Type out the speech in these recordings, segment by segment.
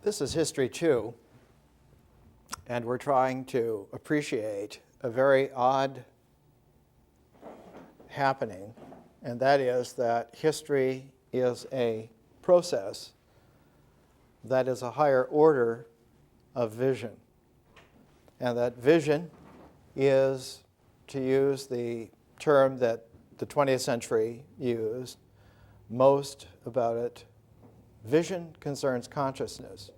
This is history too, and we're trying to appreciate a very odd happening, and that is that history is a process that is a higher order of vision. And that vision is, to use the term that the 20th century used most about it, vision concerns consciousness.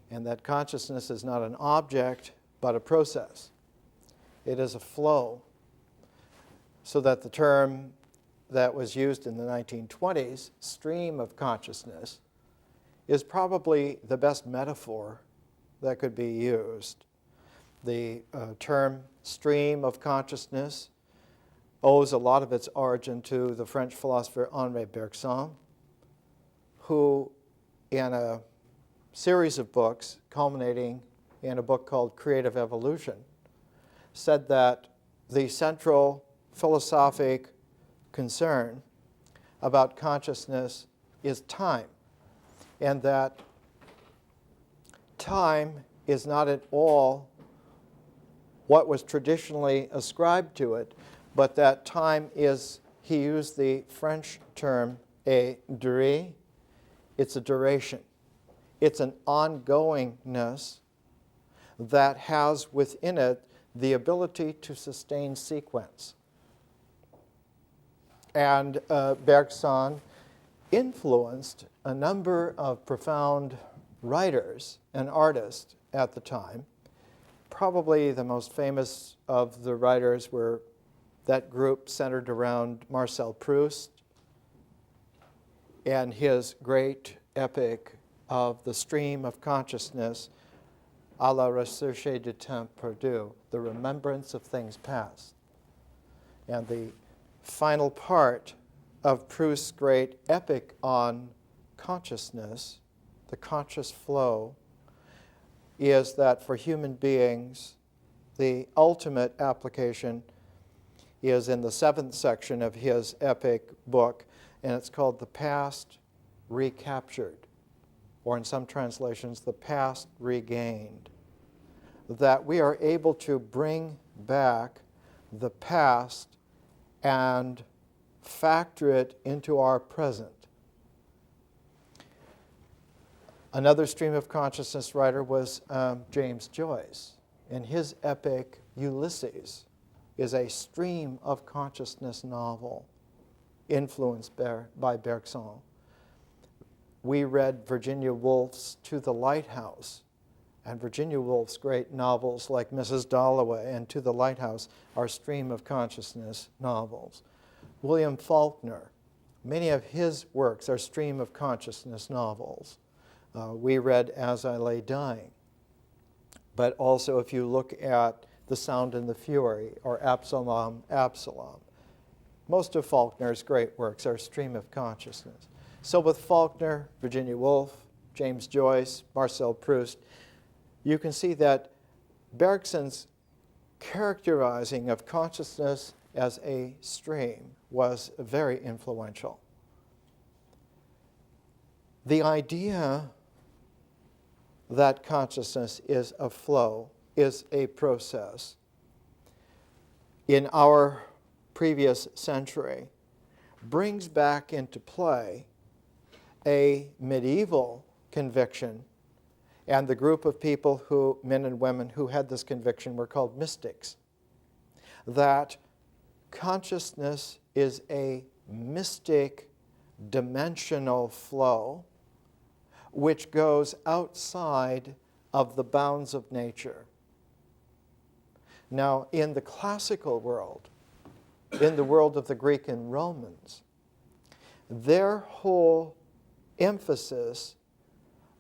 And that consciousness is not an object, but a process. It is a flow. So that the term that was used in the 1920s, stream of consciousness, is probably the best metaphor that could be used. The term stream of consciousness owes a lot of its origin to the French philosopher Henri Bergson, who in a series of books, culminating in a book called Creative Evolution, said that the central philosophic concern about consciousness is time, and that time is not at all what was traditionally ascribed to it, but that time is, he used the French term, a durée. It's a duration. It's an ongoingness that has within it the ability to sustain sequence. And Bergson influenced a number of profound writers and artists at the time. Probably the most famous of the writers were that group centered around Marcel Proust and his great epic of the stream of consciousness, à la recherche du temps perdu, the remembrance of things past. And the final part of Proust's great epic on consciousness, the conscious flow, is that for human beings, the ultimate application is in the 7th section of his epic book, and it's called The Past Recaptured, or in some translations, The Past Regained. That we are able to bring back the past and factor it into our present. Another stream of consciousness writer was James Joyce, and his epic Ulysses is a stream of consciousness novel influenced by Bergson. We read Virginia Woolf's To the Lighthouse, and Virginia Woolf's great novels like Mrs. Dalloway and To the Lighthouse are stream of consciousness novels. William Faulkner, many of his works are stream of consciousness novels. We read As I Lay Dying. But also if you look at The Sound and the Fury or Absalom, Absalom, most of Faulkner's great works are stream of consciousness. So with Faulkner, Virginia Woolf, James Joyce, Marcel Proust, you can see that Bergson's characterizing of consciousness as a stream was very influential. The idea that consciousness is a flow, is a process, in our previous century, brings back into play a medieval conviction, and the group of people who, men and women, who had this conviction were called mystics, that consciousness is a mystic dimensional flow which goes outside of the bounds of nature. Now, in the classical world, in the world of the Greek and Romans, their whole emphasis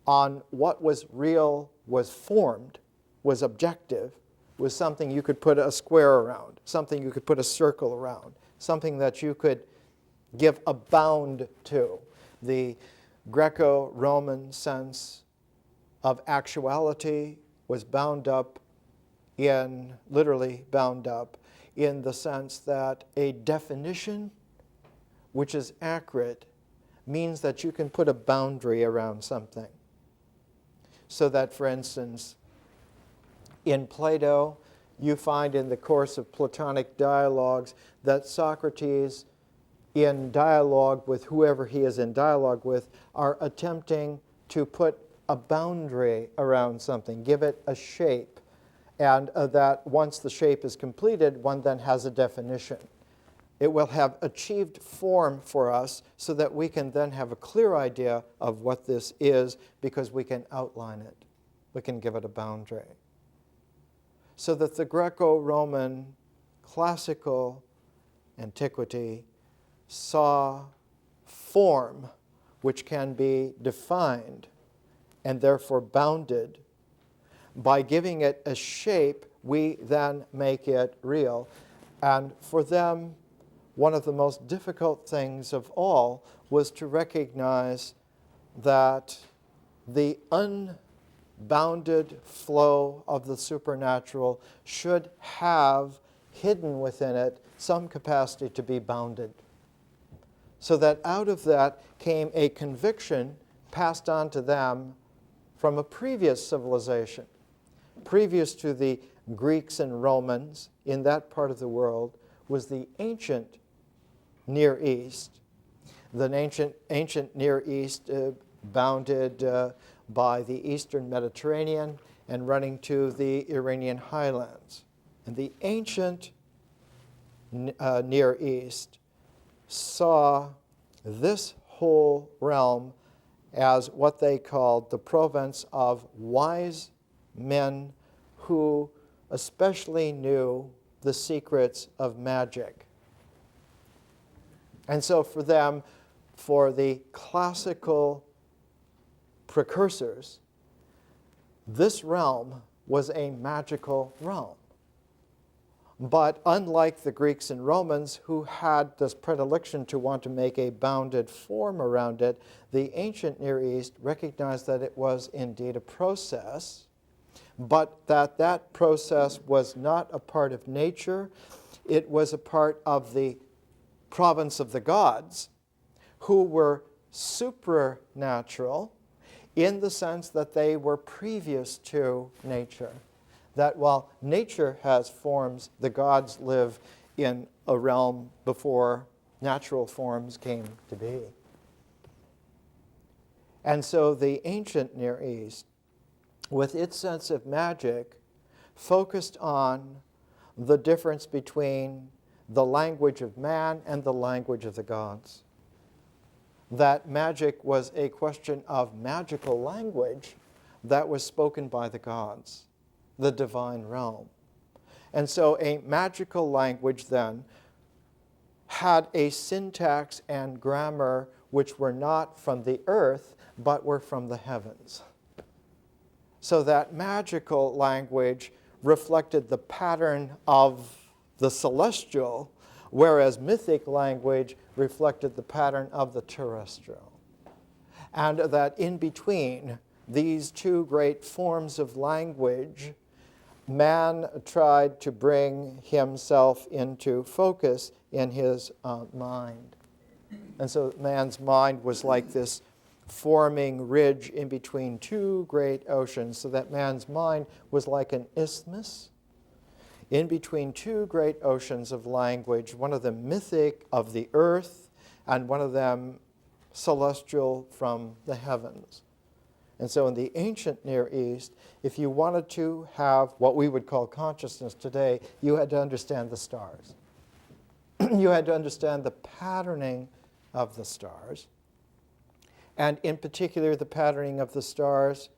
on what was real, was formed, was objective, was something you could put a square around, something you could put a circle around, something that you could give a bound to. The Greco-Roman sense of actuality was bound up in, literally bound up, in the sense that a definition which is accurate means that you can put a boundary around something. So that, for instance, in Plato, you find in the course of Platonic dialogues that Socrates, in dialogue with whoever he is in dialogue with, are attempting to put a boundary around something, give it a shape, and that once the shape is completed, one then has a definition. It will have achieved form for us so that we can then have a clear idea of what this is because we can outline it. We can give it a boundary. So that the Greco-Roman classical antiquity saw form which can be defined and therefore bounded. By giving it a shape, we then make it real. And for them, one of the most difficult things of all was to recognize that the unbounded flow of the supernatural should have hidden within it some capacity to be bounded. So that out of that came a conviction passed on to them from a previous civilization. Previous to the Greeks and Romans in that part of the world was the ancient Near East. The ancient Near East bounded by the eastern Mediterranean and running to the Iranian highlands. And the ancient Near East saw this whole realm as what they called the province of wise men who especially knew the secrets of magic. And so for them, for the classical precursors, this realm was a magical realm. But unlike the Greeks and Romans, who had this predilection to want to make a bounded form around it, the ancient Near East recognized that it was indeed a process, but that process was not a part of nature. It was a part of the province of the gods, who were supernatural in the sense that they were previous to nature. That while nature has forms, the gods live in a realm before natural forms came to be. And so the ancient Near East, with its sense of magic, focused on the difference between the language of man and the language of the gods. That magic was a question of magical language that was spoken by the gods, the divine realm. And so a magical language then had a syntax and grammar which were not from the earth, but were from the heavens. So that magical language reflected the pattern of the celestial, whereas mythic language reflected the pattern of the terrestrial. And that in between these two great forms of language, man tried to bring himself into focus in his mind. And so man's mind was like this forming ridge in between two great oceans, so that man's mind was like an isthmus in between two great oceans of language, one of them mythic of the earth, and one of them celestial from the heavens. And so in the ancient Near East, if you wanted to have what we would call consciousness today, you had to understand the stars. You had to understand the patterning of the stars. And in particular, the patterning of the stars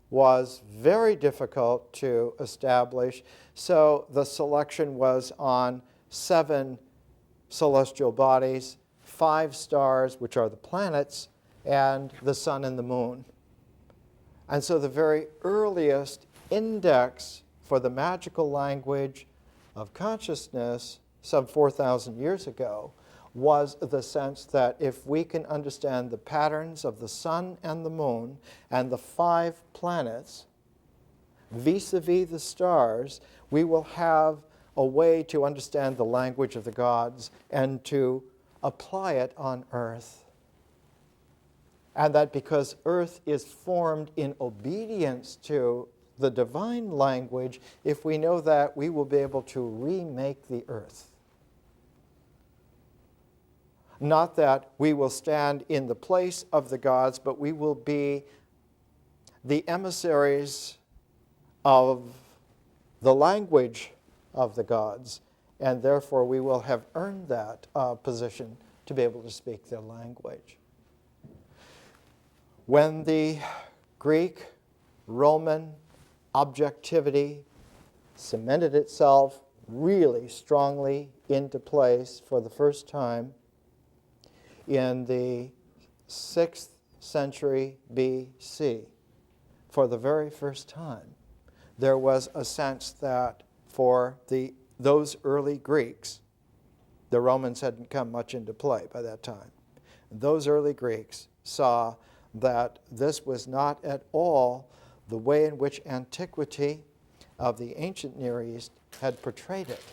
was very difficult to establish. So the selection was on 7 celestial bodies, 5 stars, which are the planets, and the sun and the moon. And so the very earliest index for the magical language of consciousness, some 4,000 years ago, was the sense that if we can understand the patterns of the sun and the moon and the 5 planets vis-a-vis the stars, we will have a way to understand the language of the gods and to apply it on earth. And that because earth is formed in obedience to the divine language, if we know that, we will be able to remake the earth. Not that we will stand in the place of the gods, but we will be the emissaries of the language of the gods, and therefore we will have earned that position to be able to speak their language. When the Greek, Roman objectivity cemented itself really strongly into place for the first time in the 6th century BC, for the very first time, there was a sense that for those early Greeks, the Romans hadn't come much into play by that time. Those early Greeks saw that this was not at all the way in which antiquity of the ancient Near East had portrayed it.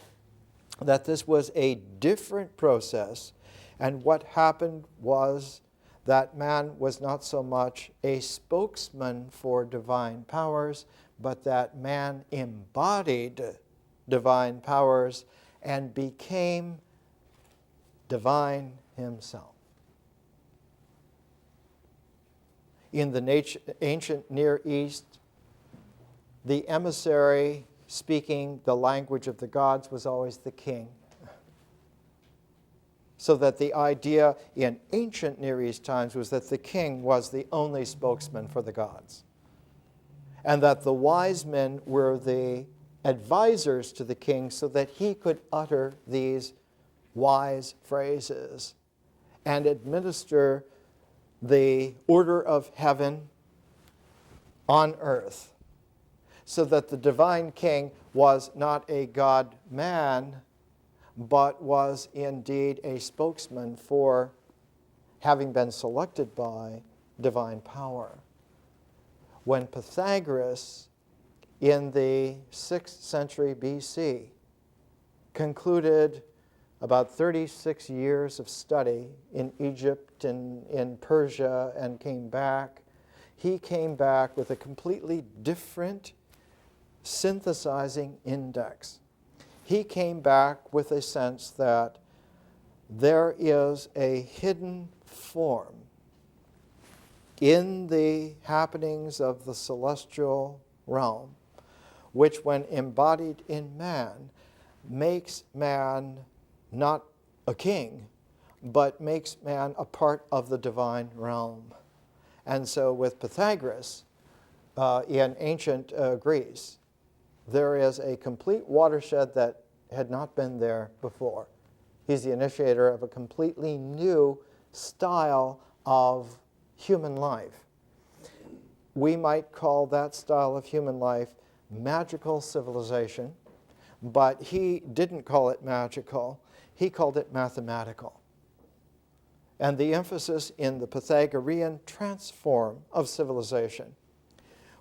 That this was a different process, and what happened was that man was not so much a spokesman for divine powers, but that man embodied divine powers and became divine himself. In the ancient Near East, the emissary speaking the language of the gods was always the king. So that the idea in ancient Near East times was that the king was the only spokesman for the gods, and that the wise men were the advisors to the king so that he could utter these wise phrases and administer the order of heaven on earth, so that the divine king was not a God-man, but was indeed a spokesman for having been selected by divine power. When Pythagoras, in the 6th century BC, concluded about 36 years of study in Egypt and in Persia and came back, he came back with a completely different synthesizing index. He came back with a sense that there is a hidden form in the happenings of the celestial realm, which when embodied in man, makes man not a king, but makes man a part of the divine realm. And so with Pythagoras, in ancient Greece, there is a complete watershed that had not been there before. He's the initiator of a completely new style of human life. We might call that style of human life magical civilization, but he didn't call it magical. He called it mathematical. And the emphasis in the Pythagorean transform of civilization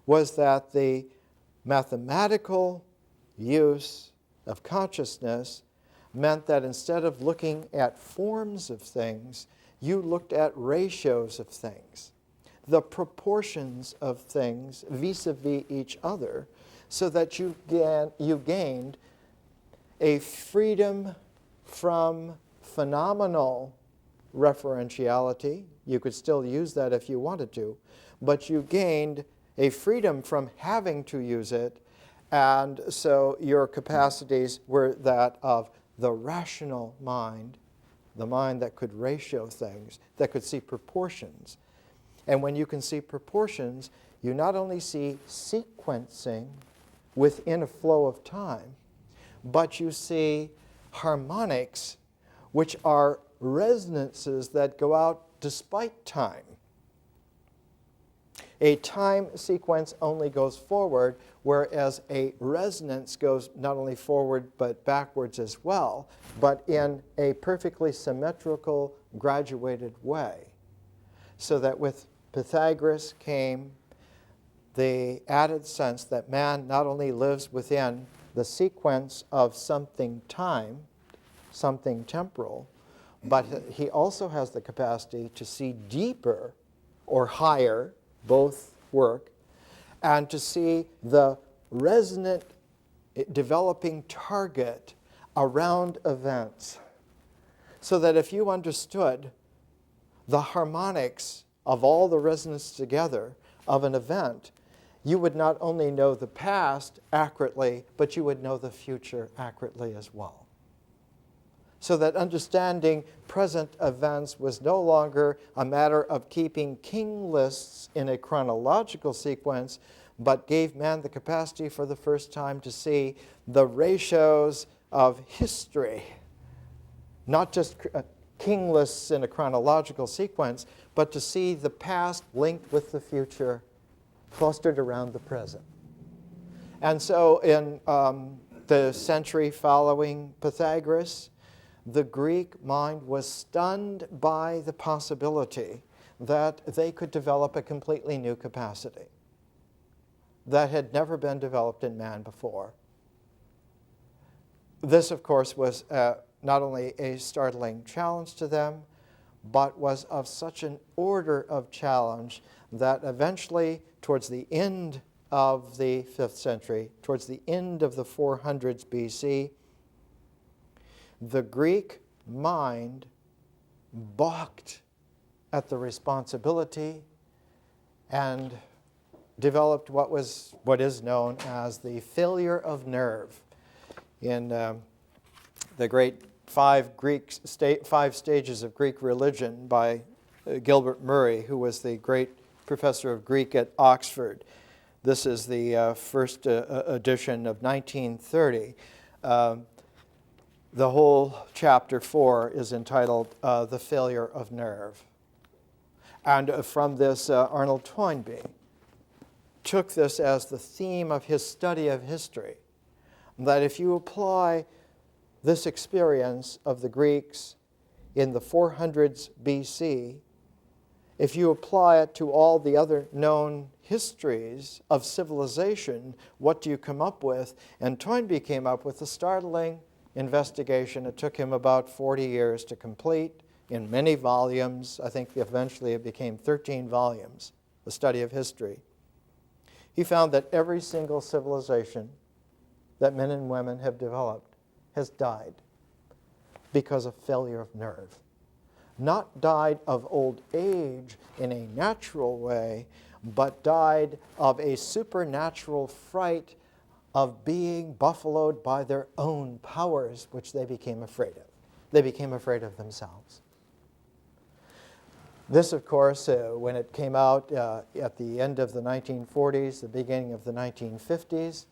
was that the mathematical use of consciousness meant that instead of looking at forms of things, you looked at ratios of things, the proportions of things vis-a-vis each other, so that you gained a freedom from phenomenal referentiality. You could still use that if you wanted to, but you gained a freedom from having to use it, and so your capacities were that of the rational mind, the mind that could ratio things, that could see proportions. And when you can see proportions, you not only see sequencing within a flow of time, but you see harmonics, which are resonances that go out despite time. A time sequence only goes forward, whereas a resonance goes not only forward but backwards as well, but in a perfectly symmetrical, graduated way. So that with Pythagoras came the added sense that man not only lives within the sequence of something time, something temporal, but he also has the capacity to see deeper or higher, both work, and to see the resonant developing target around events. So that if you understood the harmonics of all the resonance together of an event, you would not only know the past accurately, but you would know the future accurately as well. So that understanding present events was no longer a matter of keeping king lists in a chronological sequence, but gave man the capacity for the first time to see the ratios of history. Not just king lists in a chronological sequence, but to see the past linked with the future, clustered around the present. And so in the century following Pythagoras, the Greek mind was stunned by the possibility that they could develop a completely new capacity that had never been developed in man before. This, of course, was not only a startling challenge to them, but was of such an order of challenge that eventually, towards the end of the 5th century, towards the end of the 400s BC, the Greek mind balked at the responsibility and developed what is known as the failure of nerve. In the great five stages of Greek religion by Gilbert Murray, who was the great professor of Greek at Oxford. This is the first edition of 1930. The whole chapter 4 is entitled The Failure of Nerve. And from this, Arnold Toynbee took this as the theme of his study of history, that if you apply this experience of the Greeks in the 400s BC, if you apply it to all the other known histories of civilization, what do you come up with? And Toynbee came up with a startling investigation. It took him about 40 years to complete in many volumes. I think eventually it became 13 volumes, the study of history. He found that every single civilization that men and women have developed has died because of failure of nerve. Not died of old age in a natural way, but died of a supernatural fright of being buffaloed by their own powers, which they became afraid of. They became afraid of themselves. This, of course, when it came out at the end of the 1940s, the beginning of the 1950s,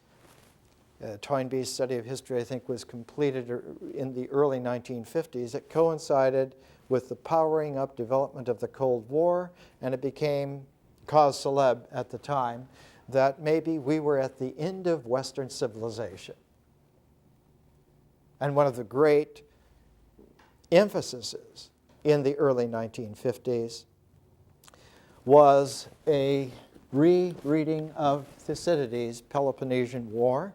Toynbee's study of history, I think, was completed in the early 1950s. It coincided with the powering up development of the Cold War, and it became cause célèbre at the time that maybe we were at the end of Western civilization. And one of the great emphases in the early 1950s was a rereading of Thucydides' Peloponnesian War,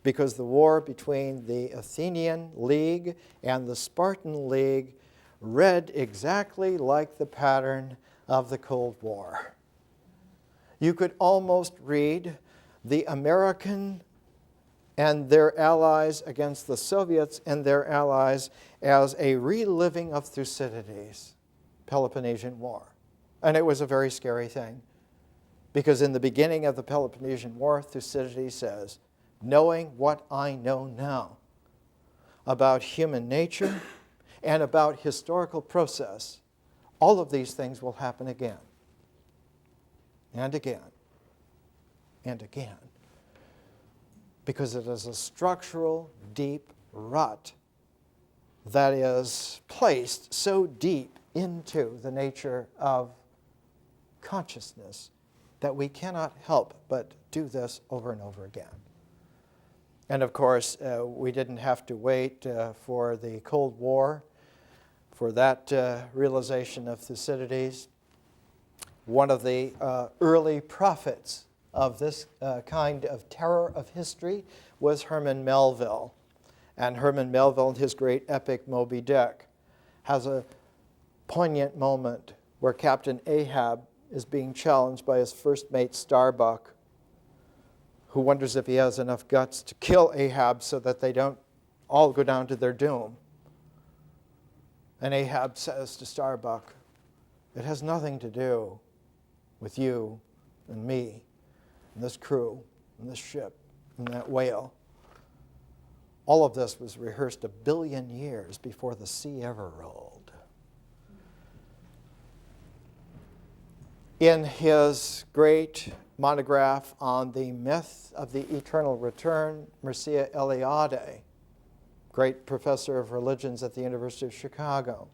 because the war between the Athenian League and the Spartan League read exactly like the pattern of the Cold War. You could almost read the American and their allies against the Soviets and their allies as a reliving of Thucydides' Peloponnesian War. And it was a very scary thing, because in the beginning of the Peloponnesian War, Thucydides says, knowing what I know now about human nature and about historical process, all of these things will happen again and again and again, because it is a structural, deep rut that is placed so deep into the nature of consciousness that we cannot help but do this over and over again. And of course, we didn't have to wait for the Cold War for that realization of Thucydides. One of the early prophets of this kind of terror of history was Herman Melville. And Herman Melville, in his great epic Moby Dick, has a poignant moment where Captain Ahab is being challenged by his first mate Starbuck, who wonders if he has enough guts to kill Ahab so that they don't all go down to their doom. And Ahab says to Starbuck, it has nothing to do with you and me and this crew and this ship and that whale. All of this was rehearsed 1 billion years before the sea ever rolled. In his great monograph on the myth of the eternal return, Mircea Eliade, great professor of religions at the University of Chicago,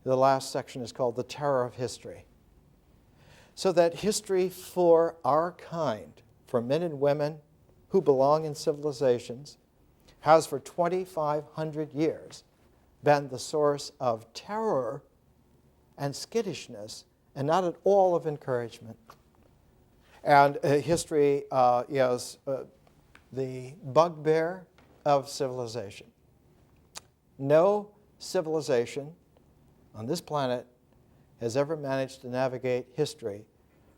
the last section is called The Terror of History. So that history for our kind, for men and women who belong in civilizations, has for 2,500 years been the source of terror and skittishness, and not at all of encouragement. And history is the bugbear of civilization. No civilization on this planet has ever managed to navigate history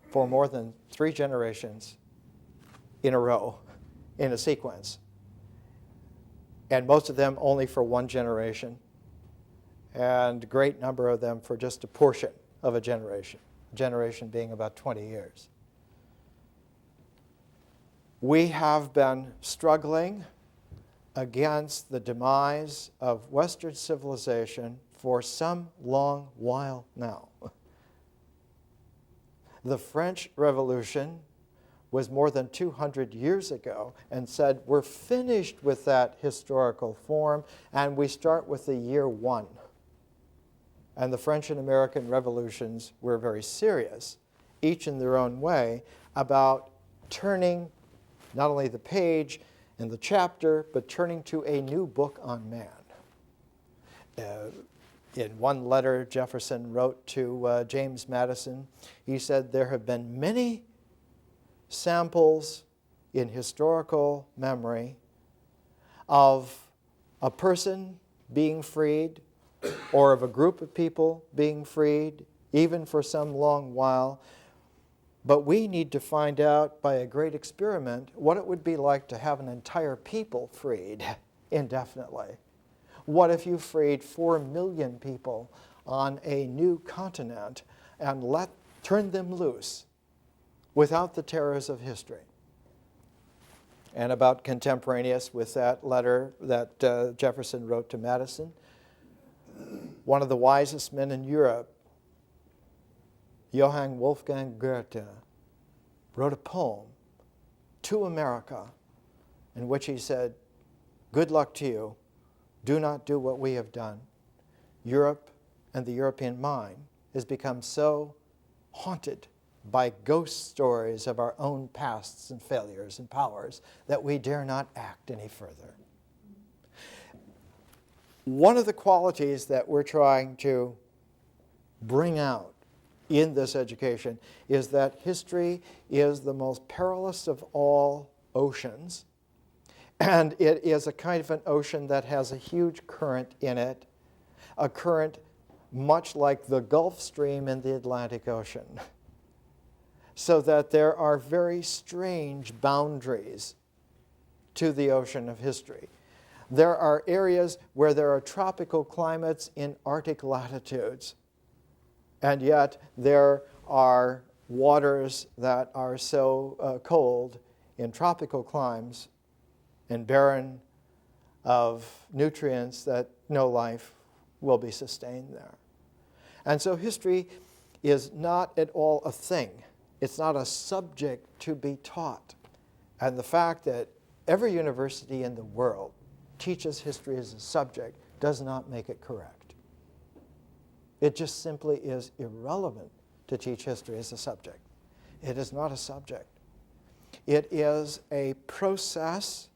for more than 3 generations in a row, in a sequence. And most of them only for 1 generation, and a great number of them for just a portion of a generation being about 20 years. We have been struggling against the demise of Western civilization for some long while now. The French Revolution was more than 200 years ago and said, we're finished with that historical form, and we start with the year 1. And the French and American revolutions were very serious, each in their own way, about turning not only the page in the chapter, but turning to a new book on man. In one letter Jefferson wrote to James Madison, he said, there have been many samples in historical memory of a person being freed, or of a group of people being freed, even for some long while. But we need to find out by a great experiment what it would be like to have an entire people freed indefinitely. What if you freed 4 million people on a new continent and turn them loose without the terrors of history? And about contemporaneous with that letter that Jefferson wrote to Madison, one of the wisest men in Europe, Johann Wolfgang Goethe, wrote a poem to America in which he said, good luck to you. Do not do what we have done. Europe and the European mind has become so haunted by ghost stories of our own pasts and failures and powers that we dare not act any further. One of the qualities that we're trying to bring out in this education is that history is the most perilous of all oceans, and it is a kind of an ocean that has a huge current in it, a current much like the Gulf Stream in the Atlantic Ocean, so that there are very strange boundaries to the ocean of history. There are areas where there are tropical climates in Arctic latitudes, and yet there are waters that are so cold in tropical climes and barren of nutrients that no life will be sustained there. And so history is not at all a thing. It's not a subject to be taught. And the fact that every university in the world teaches history as a subject does not make it correct. It just simply is irrelevant to teach history as a subject. It is not a subject. It is a process,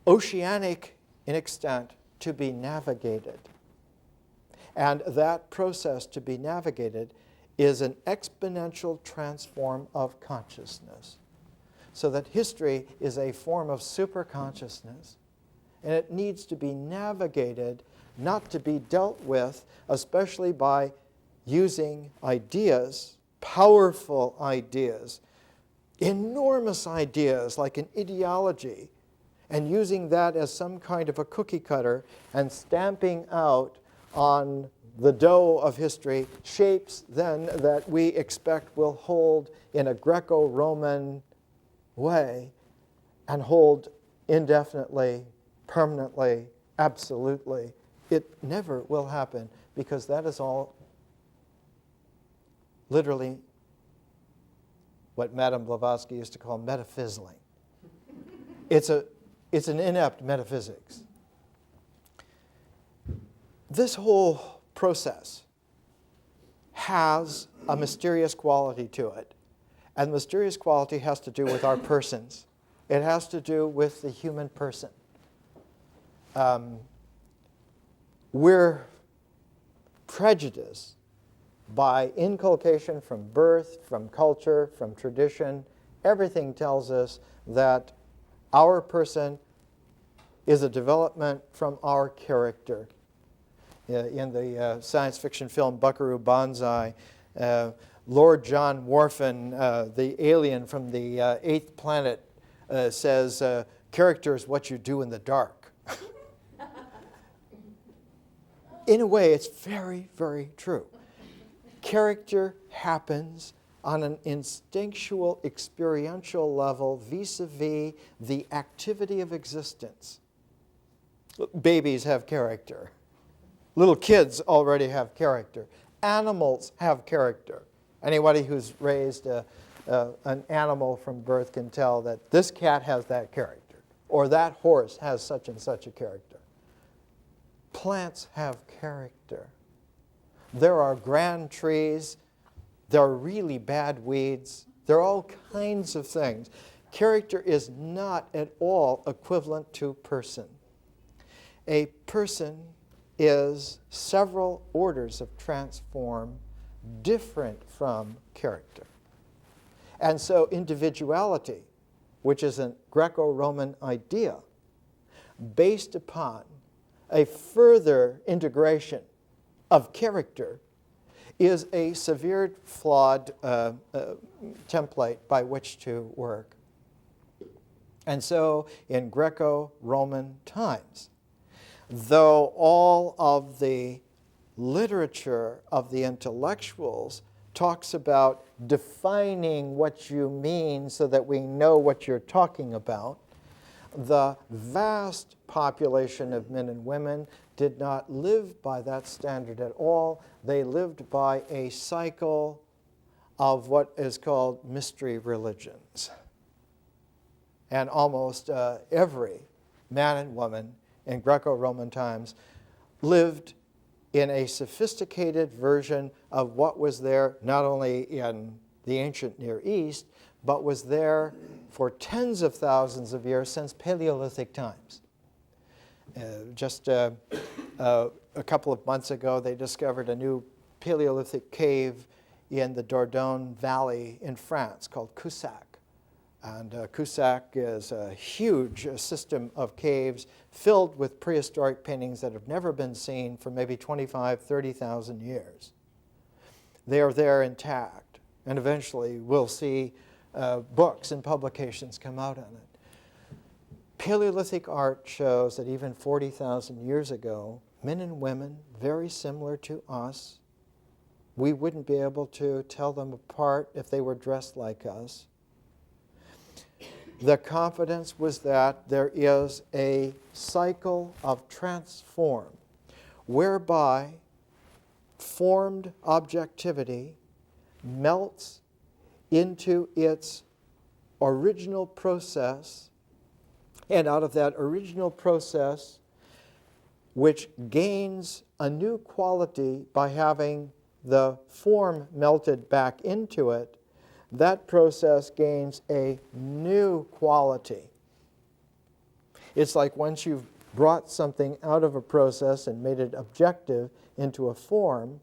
oceanic in extent, to be navigated. And that process to be navigated is an exponential transform of consciousness. So that history is a form of superconsciousness, and it needs to be navigated, not to be dealt with, especially by using ideas powerful ideas, enormous ideas like an ideology, and using that as some kind of a cookie cutter and stamping out on the dough of history shapes then that we expect will hold in a Greco-Roman way and hold indefinitely, permanently, absolutely. It never will happen, because that is all literally what Madame Blavatsky used to call metaphysling. It's an inept metaphysics. This whole process has a mysterious quality to it. And the mysterious quality has to do with our persons. It has to do with the human person. We're prejudiced by inculcation from birth, from culture, from tradition. Everything tells us that our person is a development from our character. In the science fiction film Buckaroo Banzai, Lord John Worfen, the alien from the eighth planet, says, character is what you do in the dark. In a way, it's very, very true. Character happens on an instinctual, experiential level vis-a-vis the activity of existence. Babies have character. Little kids already have character. Animals have character. Anybody who's raised an animal from birth can tell that this cat has that character, or that horse has such and such a character. Plants have character. There are grand trees. There are really bad weeds. There are all kinds of things. Character is not at all equivalent to person. A person is several orders of transform different from character. And so individuality, which is a Greco-Roman idea, based upon a further integration of character, is a severe flawed template by which to work. And so in Greco-Roman times, though all of the literature of the intellectuals talks about defining what you mean so that we know what you're talking about, the vast population of men and women did not live by that standard at all. They lived by a cycle of what is called mystery religions. And almost every man and woman in Greco-Roman times lived in a sophisticated version of what was there not only in the ancient Near East, but was there for tens of thousands of years since Paleolithic times. Just a couple of months ago, they discovered a new Paleolithic cave in the Dordogne Valley in France called Cusack. And Cusack is a huge system of caves filled with prehistoric paintings that have never been seen for maybe 25, 30,000 years. They are there intact, and eventually we'll see books and publications come out on it. Paleolithic art shows that even 40,000 years ago, men and women, very similar to us, we wouldn't be able to tell them apart if they were dressed like us. The confidence was that there is a cycle of transform whereby formed objectivity melts into its original process, and out of that original process, which gains a new quality by having the form melted back into it, that process gains a new quality. It's like once you've brought something out of a process and made it objective into a form,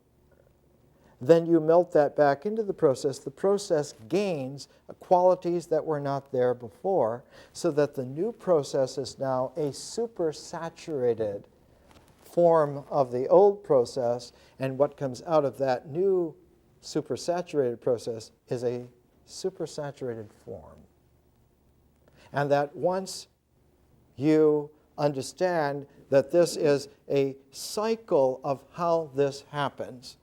then you melt that back into the process gains qualities that were not there before, so that the new process is now a supersaturated form of the old process, and what comes out of that new supersaturated process is a supersaturated form. And that once you understand that this is a cycle of how this happens,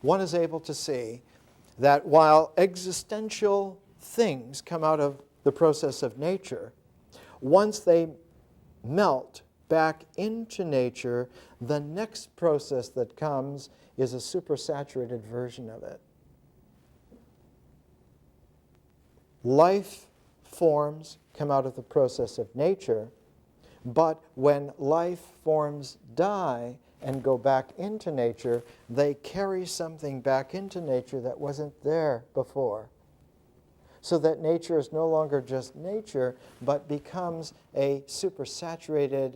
one is able to see that while existential things come out of the process of nature, once they melt back into nature, the next process that comes is a supersaturated version of it. Life forms come out of the process of nature, but when life forms die and go back into nature, they carry something back into nature that wasn't there before. So that nature is no longer just nature, but becomes a supersaturated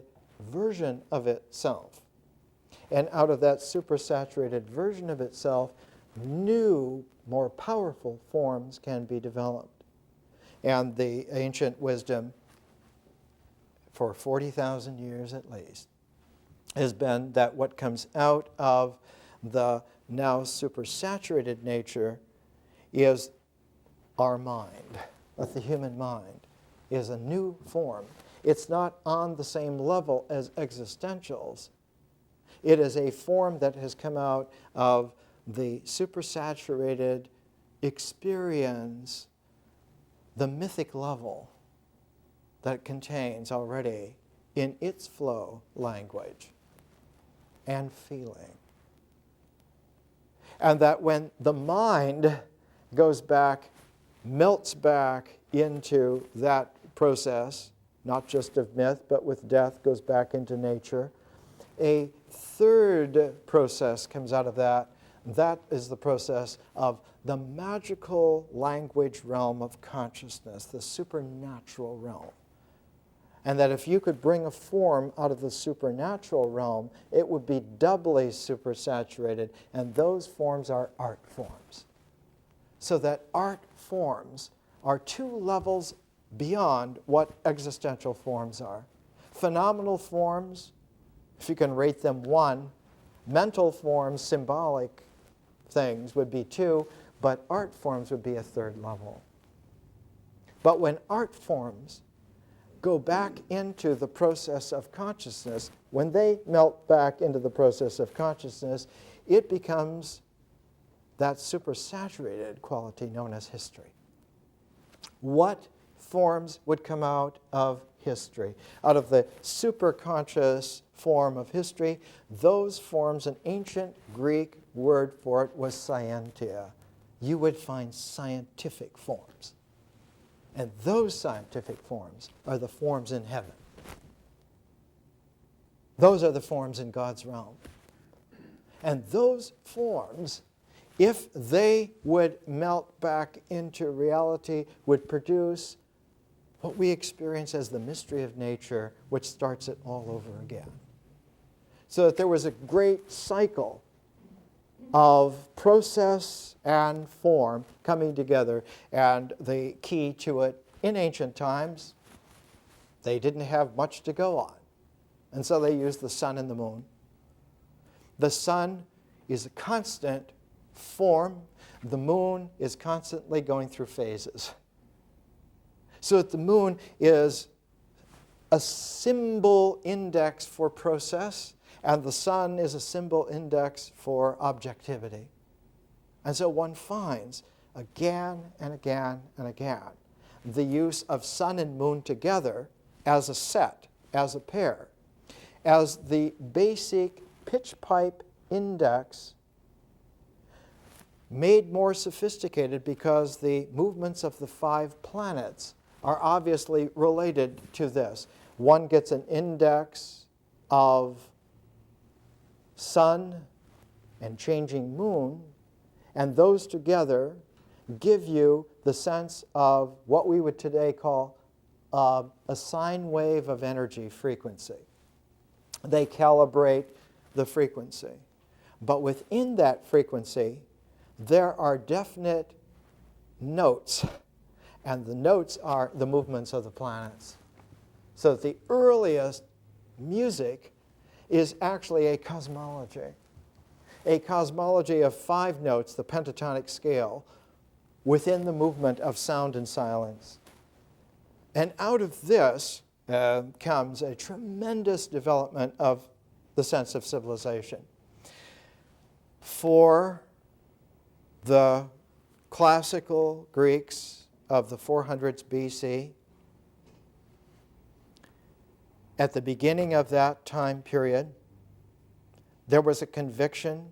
version of itself. And out of that supersaturated version of itself, new, more powerful forms can be developed. And the ancient wisdom, for 40,000 years at least, has been that what comes out of the now supersaturated nature is our mind, that the human mind is a new form. It's not on the same level as existentials. It is a form that has come out of the supersaturated experience, the mythic level that it contains already in its flow language and feeling. And that when the mind goes back, melts back into that process, not just of myth, but with death goes back into nature, a third process comes out of that. That is the process of the magical language realm of consciousness, the supernatural realm. And that if you could bring a form out of the supernatural realm, it would be doubly supersaturated, and those forms are art forms. So that art forms are two levels beyond what existential forms are. Phenomenal forms, if you can rate them 1, mental forms, symbolic things would be 2, but art forms would be a third level. But when art forms go back into the process of consciousness, when they melt back into the process of consciousness, it becomes that supersaturated quality known as history. What forms would come out of history? Out of the superconscious form of history, those forms, an ancient Greek word for it was scientia. You would find scientific forms. And those scientific forms are the forms in heaven. Those are the forms in God's realm. And those forms, if they would melt back into reality, would produce what we experience as the mystery of nature, which starts it all over again. So that there was a great cycle of process and form coming together. And the key to it, in ancient times, they didn't have much to go on. And so they used the sun and the moon. The sun is a constant form. The moon is constantly going through phases. So that the moon is a symbol index for process, and the sun is a symbol index for objectivity. And so one finds again and again and again the use of sun and moon together as a set, as a pair, as the basic pitch pipe index made more sophisticated because the movements of the 5 planets are obviously related to this. One gets an index of sun and changing moon, and those together give you the sense of what we would today call a sine wave of energy frequency. They calibrate the frequency. But within that frequency, there are definite notes, and the notes are the movements of the planets. So the earliest music is actually a cosmology. a cosmology of 5 notes, the pentatonic scale, within the movement of sound and silence. And out of this comes a tremendous development of the sense of civilization. For the classical Greeks of the 400s BC, at the beginning of that time period, there was a conviction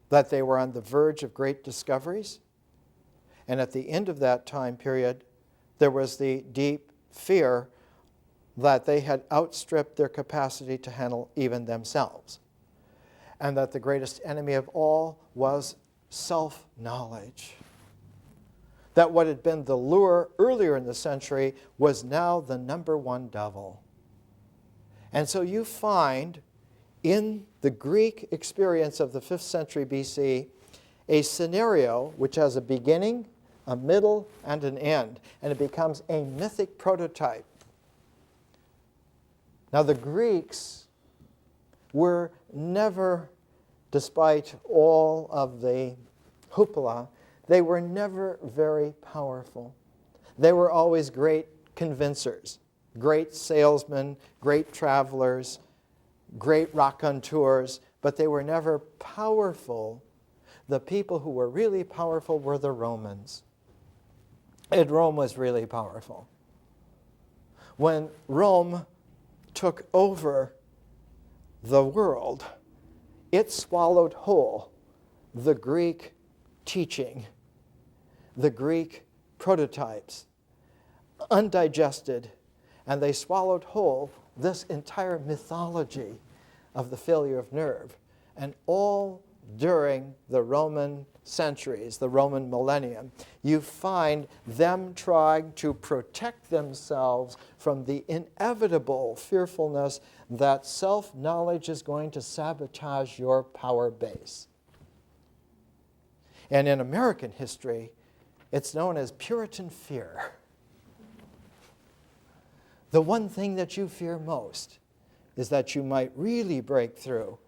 that they were on the verge of great discoveries. And at the end of that time period, there was the deep fear that they had outstripped their capacity to handle even themselves. And that the greatest enemy of all was self-knowledge. That what had been the lure earlier in the century was now the number one devil. And so you find in the Greek experience of the 5th century BC a scenario which has a beginning, a middle, and an end. And it becomes a mythic prototype. Now the Greeks were never, despite all of the hoopla, they were never very powerful. They were always great convincers, great salesmen, great travelers, great raconteurs, but they were never powerful. The people who were really powerful were the Romans. And Rome was really powerful. When Rome took over the world, it swallowed whole the Greek teaching, the Greek prototypes, undigested, and they swallowed whole this entire mythology of the failure of nerve. And all during the Roman centuries, the Roman millennium, you find them trying to protect themselves from the inevitable fearfulness that self-knowledge is going to sabotage your power base. And in American history, it's known as Puritan Fear. The one thing that you fear most is that you might really break through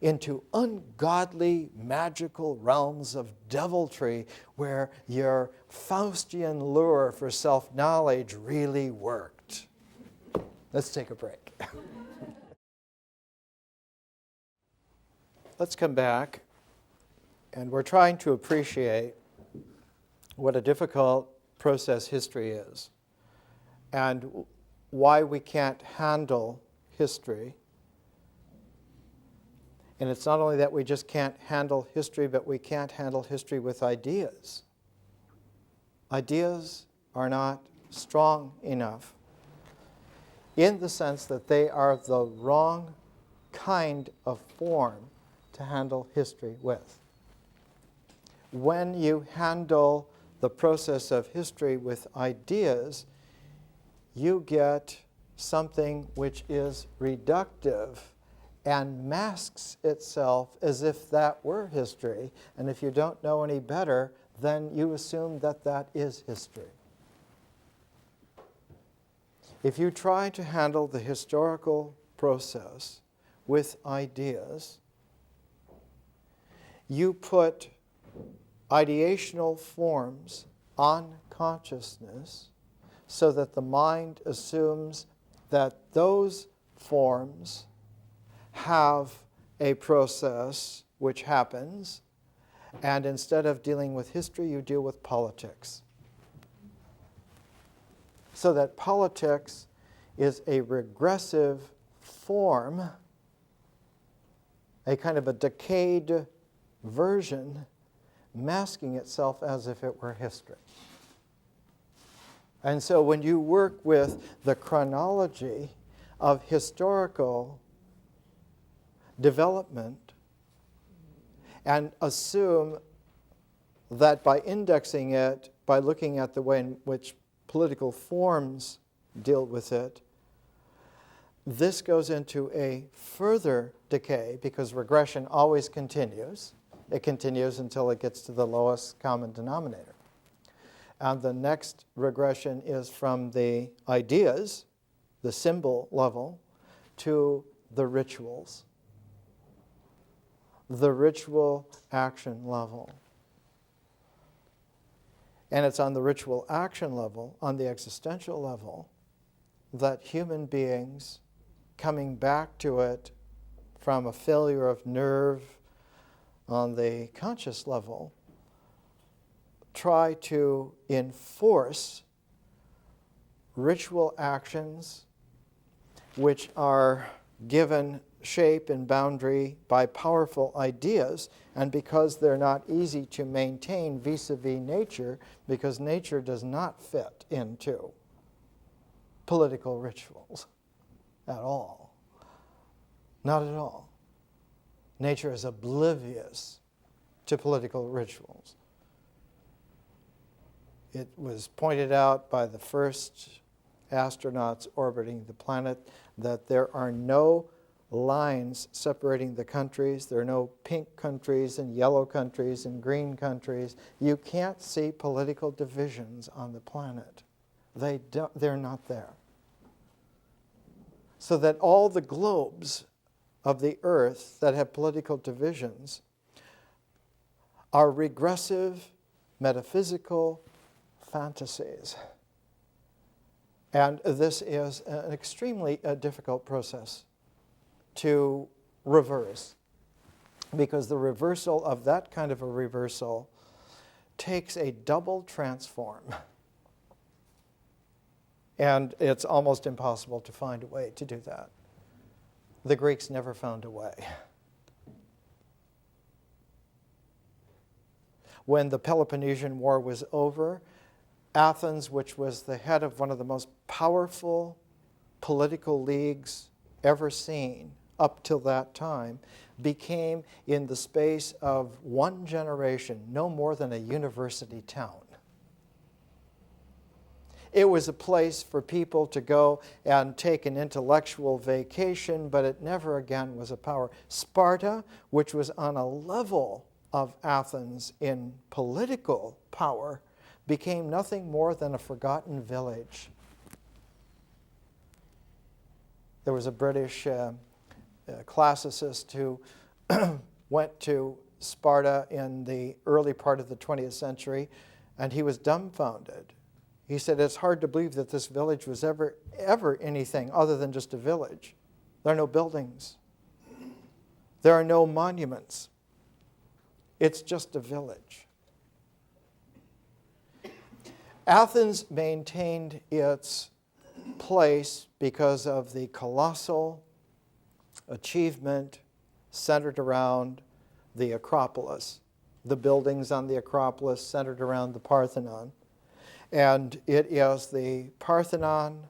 into ungodly, magical realms of deviltry where your Faustian lure for self-knowledge really worked. Let's take a break. Let's come back, and we're trying to appreciate what a difficult process history is and why we can't handle history. And it's not only that we just can't handle history, but we can't handle history with ideas. Ideas are not strong enough in the sense that they are the wrong kind of form to handle history with. When you handle the process of history with ideas, you get something which is reductive and masks itself as if that were history. And if you don't know any better, then you assume that that is history. If you try to handle the historical process with ideas, you put ideational forms on consciousness so that the mind assumes that those forms have a process which happens, and instead of dealing with history, you deal with politics. So that politics is a regressive form, a kind of a decayed version, masking itself as if it were history. And so when you work with the chronology of historical development and assume that by indexing it, by looking at the way in which political forms deal with it, this goes into a further decay because regression always continues. It continues until it gets to the lowest common denominator. And the next regression is from the ideas, the symbol level, to the rituals. the ritual action level. And it's on the ritual action level, on the existential level, that human beings, coming back to it from a failure of nerve on the conscious level, try to enforce ritual actions which are given shape and boundary by powerful ideas, and because they're not easy to maintain vis-a-vis nature, because nature does not fit into political rituals at all. Not at all. Nature is oblivious to political rituals. It was pointed out by the first astronauts orbiting the planet that there are no lines separating the countries. There are no pink countries and yellow countries and green countries. You can't see political divisions on the planet. They're not there. So that all the globes of the earth that have political divisions are regressive, metaphysical fantasies. And this is an extremely difficult process to reverse, because the reversal of that kind of a reversal takes a double transform. And it's almost impossible to find a way to do that. The Greeks never found a way. When the Peloponnesian War was over, Athens, which was the head of one of the most powerful political leagues ever seen up till that time, became, in the space of one generation, no more than a university town. It was a place for people to go and take an intellectual vacation, but it never again was a power. Sparta, which was on a level of Athens in political power, became nothing more than a forgotten village. There was a British classicist who went to Sparta in the early part of the 20th century, and he was dumbfounded. He said, it's hard to believe that this village was ever anything other than just a village. There are no buildings. There are no monuments. It's just a village. Athens maintained its place because of the colossal achievement centered around the Acropolis, the buildings on the Acropolis centered around the Parthenon. And it is the Parthenon,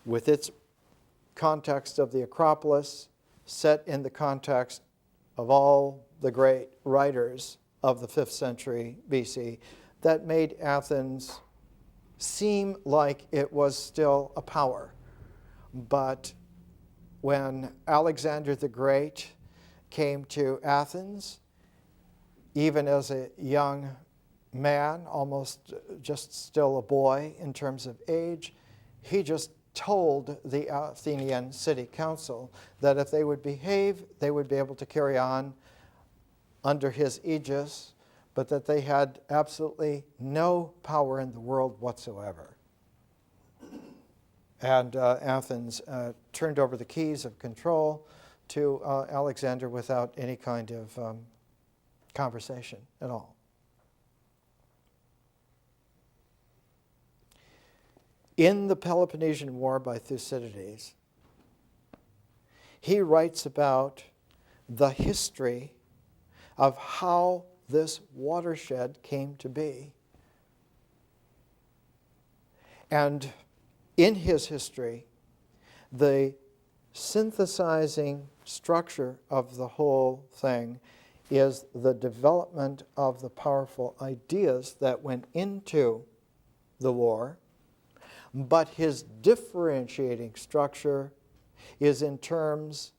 with its context of the Acropolis, set in the context of all the great writers of the 5th century BC, that made Athens seem like it was still a power. But when Alexander the Great came to Athens, even as a young man, almost just still a boy in terms of age, he just told the Athenian city council that if they would behave, they would be able to carry on under his aegis, but that they had absolutely no power in the world whatsoever. And Athens turned over the keys of control to Alexander without any kind of conversation at all. In the Peloponnesian War by Thucydides, he writes about the history of how this watershed came to be. And in his history, the synthesizing structure of the whole thing is the development of the powerful ideas that went into the war, but his differentiating structure is in terms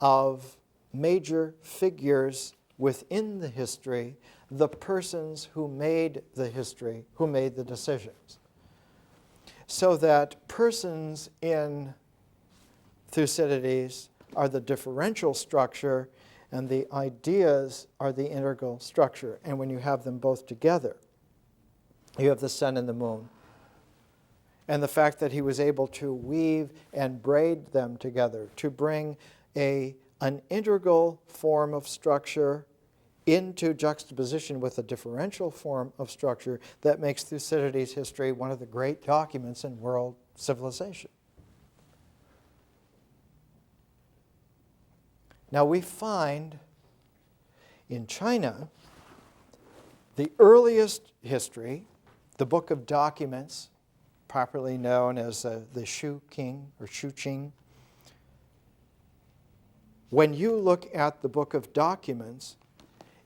of major figures within the history, the persons who made the history, who made the decisions. So that persons in Thucydides are the differential structure, and the ideas are the integral structure. And when you have them both together, you have the sun and the moon. And the fact that he was able to weave and braid them together to bring an integral form of structure into juxtaposition with a differential form of structure that makes Thucydides' history one of the great documents in world civilization. Now we find in China the earliest history, the Book of Documents, properly known as the Shu King or Shu Qing. When you look at the Book of Documents,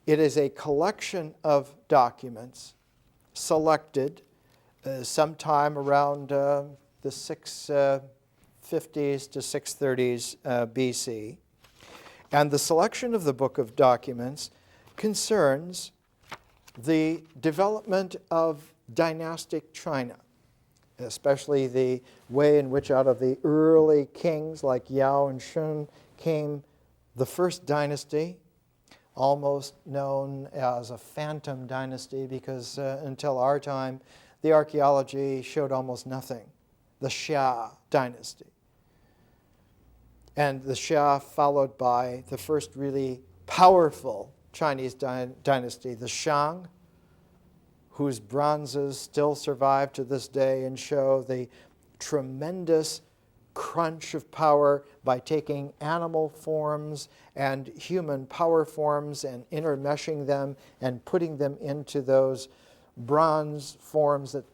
it is a collection of documents selected sometime around the 650s to 630s BC. And the selection of the Book of Documents concerns the development of dynastic China, especially the way in which out of the early kings like Yao and Shun came the first dynasty, almost known as a phantom dynasty because until our time, the archaeology showed almost nothing, the Xia dynasty. And the Xia followed by the first really powerful Chinese dynasty, the Shang, whose bronzes still survive to this day and show the tremendous crunch of power by taking animal forms and human power forms and intermeshing them and putting them into those bronze forms that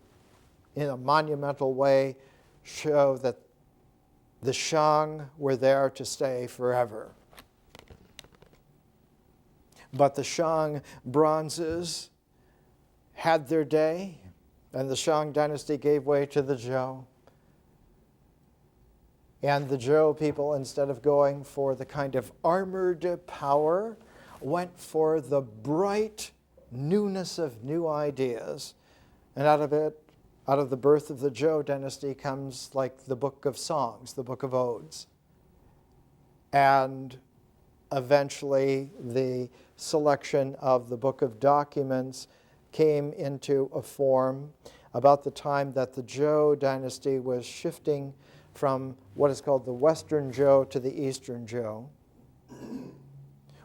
in a monumental way show that the Shang were there to stay forever. But the Shang bronzes had their day, and the Shang dynasty gave way to the Zhou. And the Zhou people, instead of going for the kind of armored power, went for the bright newness of new ideas. And out of the birth of the Zhou dynasty comes like the book of songs, the book of odes. And eventually the selection of the Book of Documents came into a form about the time that the Zhou dynasty was shifting from what is called the Western Zhou to the Eastern Zhou,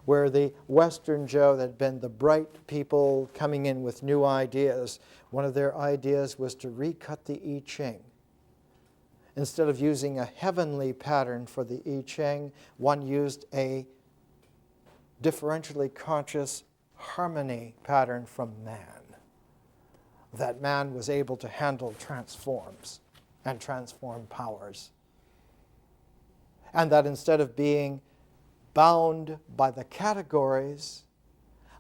where the Western Zhou had been the bright people coming in with new ideas. One of their ideas was to recut the I Ching. Instead of using a heavenly pattern for the I Ching, one used a differentially conscious harmony pattern from man. That man was able to handle transforms and transform powers. And that instead of being bound by the categories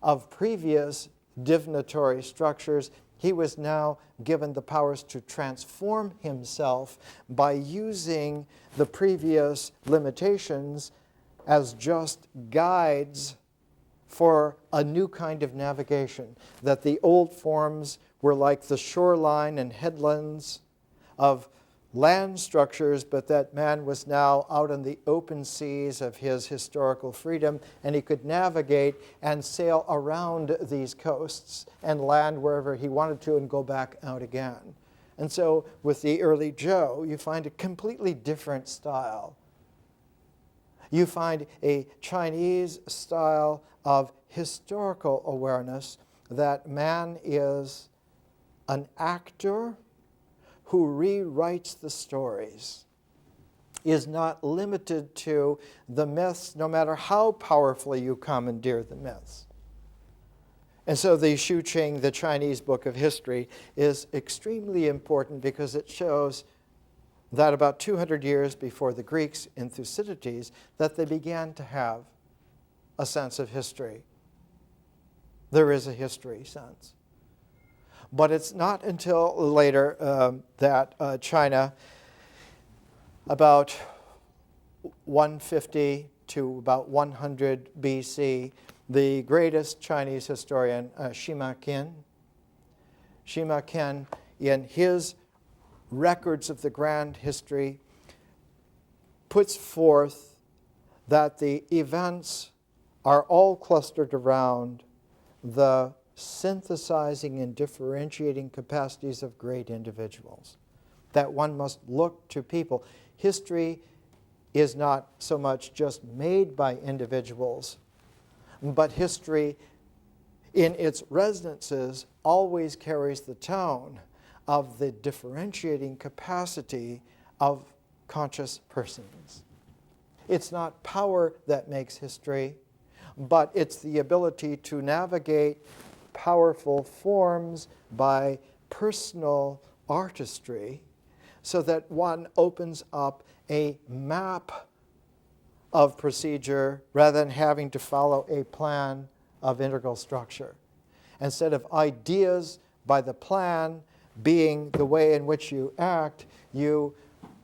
of previous divinatory structures, he was now given the powers to transform himself by using the previous limitations as just guides for a new kind of navigation. That the old forms were like the shoreline and headlands of land structures, but that man was now out on the open seas of his historical freedom, and he could navigate and sail around these coasts and land wherever he wanted to and go back out again. And so with the early Zhou, you find a completely different style. You find a Chinese style of historical awareness that man is an actor who rewrites the stories, is not limited to the myths, no matter how powerfully you commandeer the myths. And so the Shu Qing, the Chinese book of history, is extremely important because it shows that about 200 years before the Greeks in Thucydides, that they began to have a sense of history. There is a history sense. But it's not until later that China, about 150 to about 100 BC, the greatest Chinese historian, Sima Qian, in his records of the grand history, puts forth that the events are all clustered around the synthesizing and differentiating capacities of great individuals, that one must look to people. History is not so much just made by individuals, but history in its resonances always carries the tone of the differentiating capacity of conscious persons. It's not power that makes history, but it's the ability to navigate powerful forms by personal artistry so that one opens up a map of procedure rather than having to follow a plan of integral structure. Instead of ideas by the plan being the way in which you act, you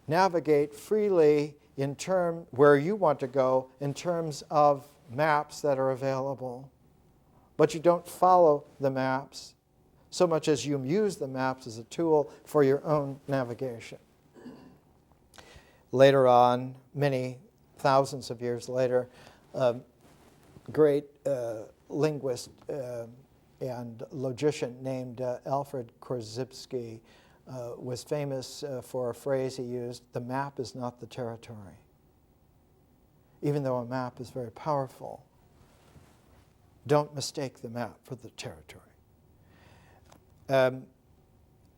navigate freely in terms where you want to go in terms of maps that are available. But you don't follow the maps so much as you use the maps as a tool for your own navigation. Later on, many thousands of years later, great linguist and logician named Alfred Korzybski was famous for a phrase he used, "The map is not the territory." Even though a map is very powerful, don't mistake the map for the territory.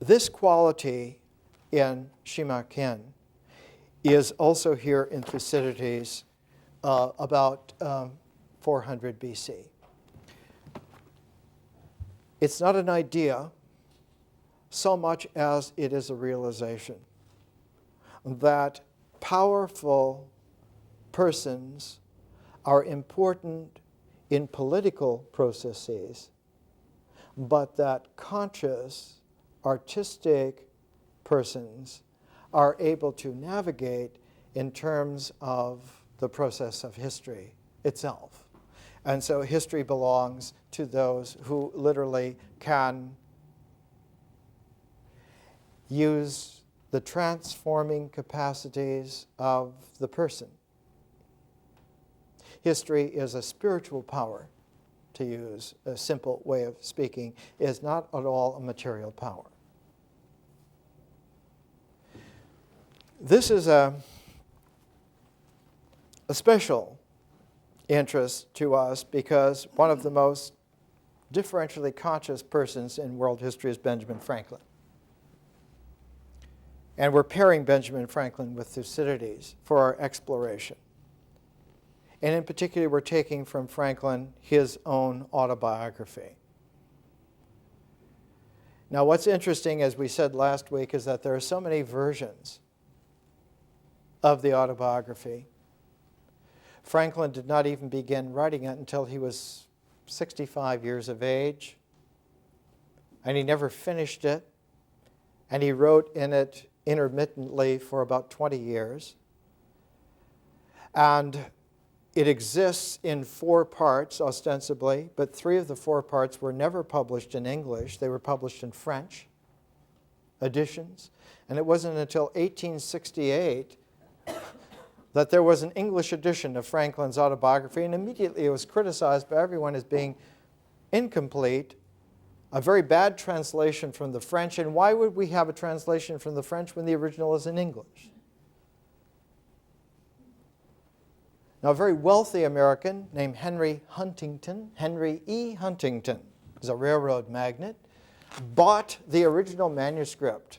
This quality in Shimaken is also here in Thucydides about 400 BC. It's not an idea so much as it is a realization that powerful persons are important in political processes, but that conscious, artistic persons are able to navigate in terms of the process of history itself. And so history belongs to those who literally can use the transforming capacities of the person. History is a spiritual power, to use a simple way of speaking, is not at all a material power. This is a special interest to us because one of the most differentially conscious persons in world history is Benjamin Franklin. And we're pairing Benjamin Franklin with Thucydides for our exploration. And in particular, we're taking from Franklin his own autobiography. Now, what's interesting, as we said last week, is that there are so many versions of the autobiography. Franklin did not even begin writing it until he was 65 years of age, and he never finished it, and he wrote in it intermittently for about 20 years. And it exists in 4 parts, ostensibly, but 3 of the 4 parts were never published in English. They were published in French editions. And it wasn't until 1868 that there was an English edition of Franklin's autobiography, and immediately it was criticized by everyone as being incomplete, a very bad translation from the French. And why would we have a translation from the French when the original is in English? Now, a very wealthy American named Henry Huntington, Henry E. Huntington, is a railroad magnate, bought the original manuscript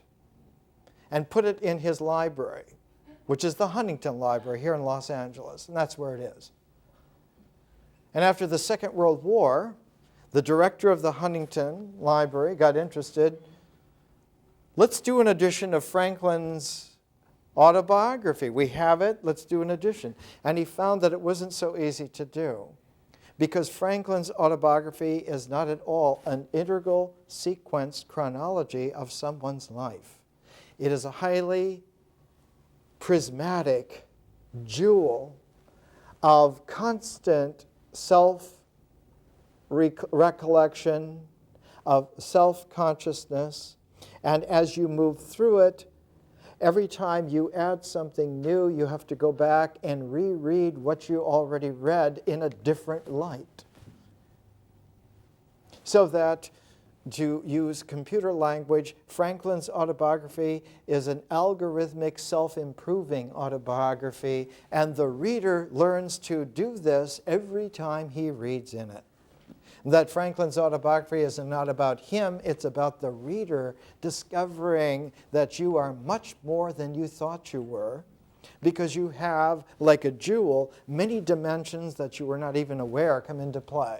and put it in his library, which is the Huntington Library here in Los Angeles, and that's where it is. And after the Second World War, the director of the Huntington Library got interested. Let's do an edition of Franklin's autobiography. We have it, let's do an edition. And he found that it wasn't so easy to do because Franklin's autobiography is not at all an integral sequenced chronology of someone's life. It is a highly prismatic jewel of constant self-recollection, of self-consciousness, and as you move through it, every time you add something new, you have to go back and reread what you already read in a different light. So that, to use computer language, Franklin's autobiography is an algorithmic, self-improving autobiography, and the reader learns to do this every time he reads in it. That Franklin's autobiography is not about him, it's about the reader discovering that you are much more than you thought you were, because you have, like a jewel, many dimensions that you were not even aware come into play.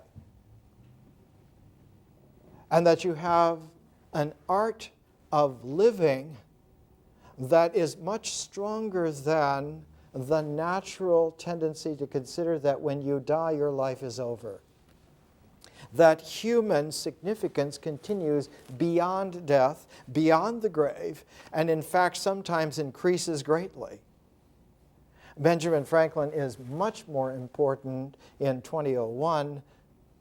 And that you have an art of living that is much stronger than the natural tendency to consider that when you die, your life is over. That human significance continues beyond death, beyond the grave, and in fact sometimes increases greatly. Benjamin Franklin is much more important in 2001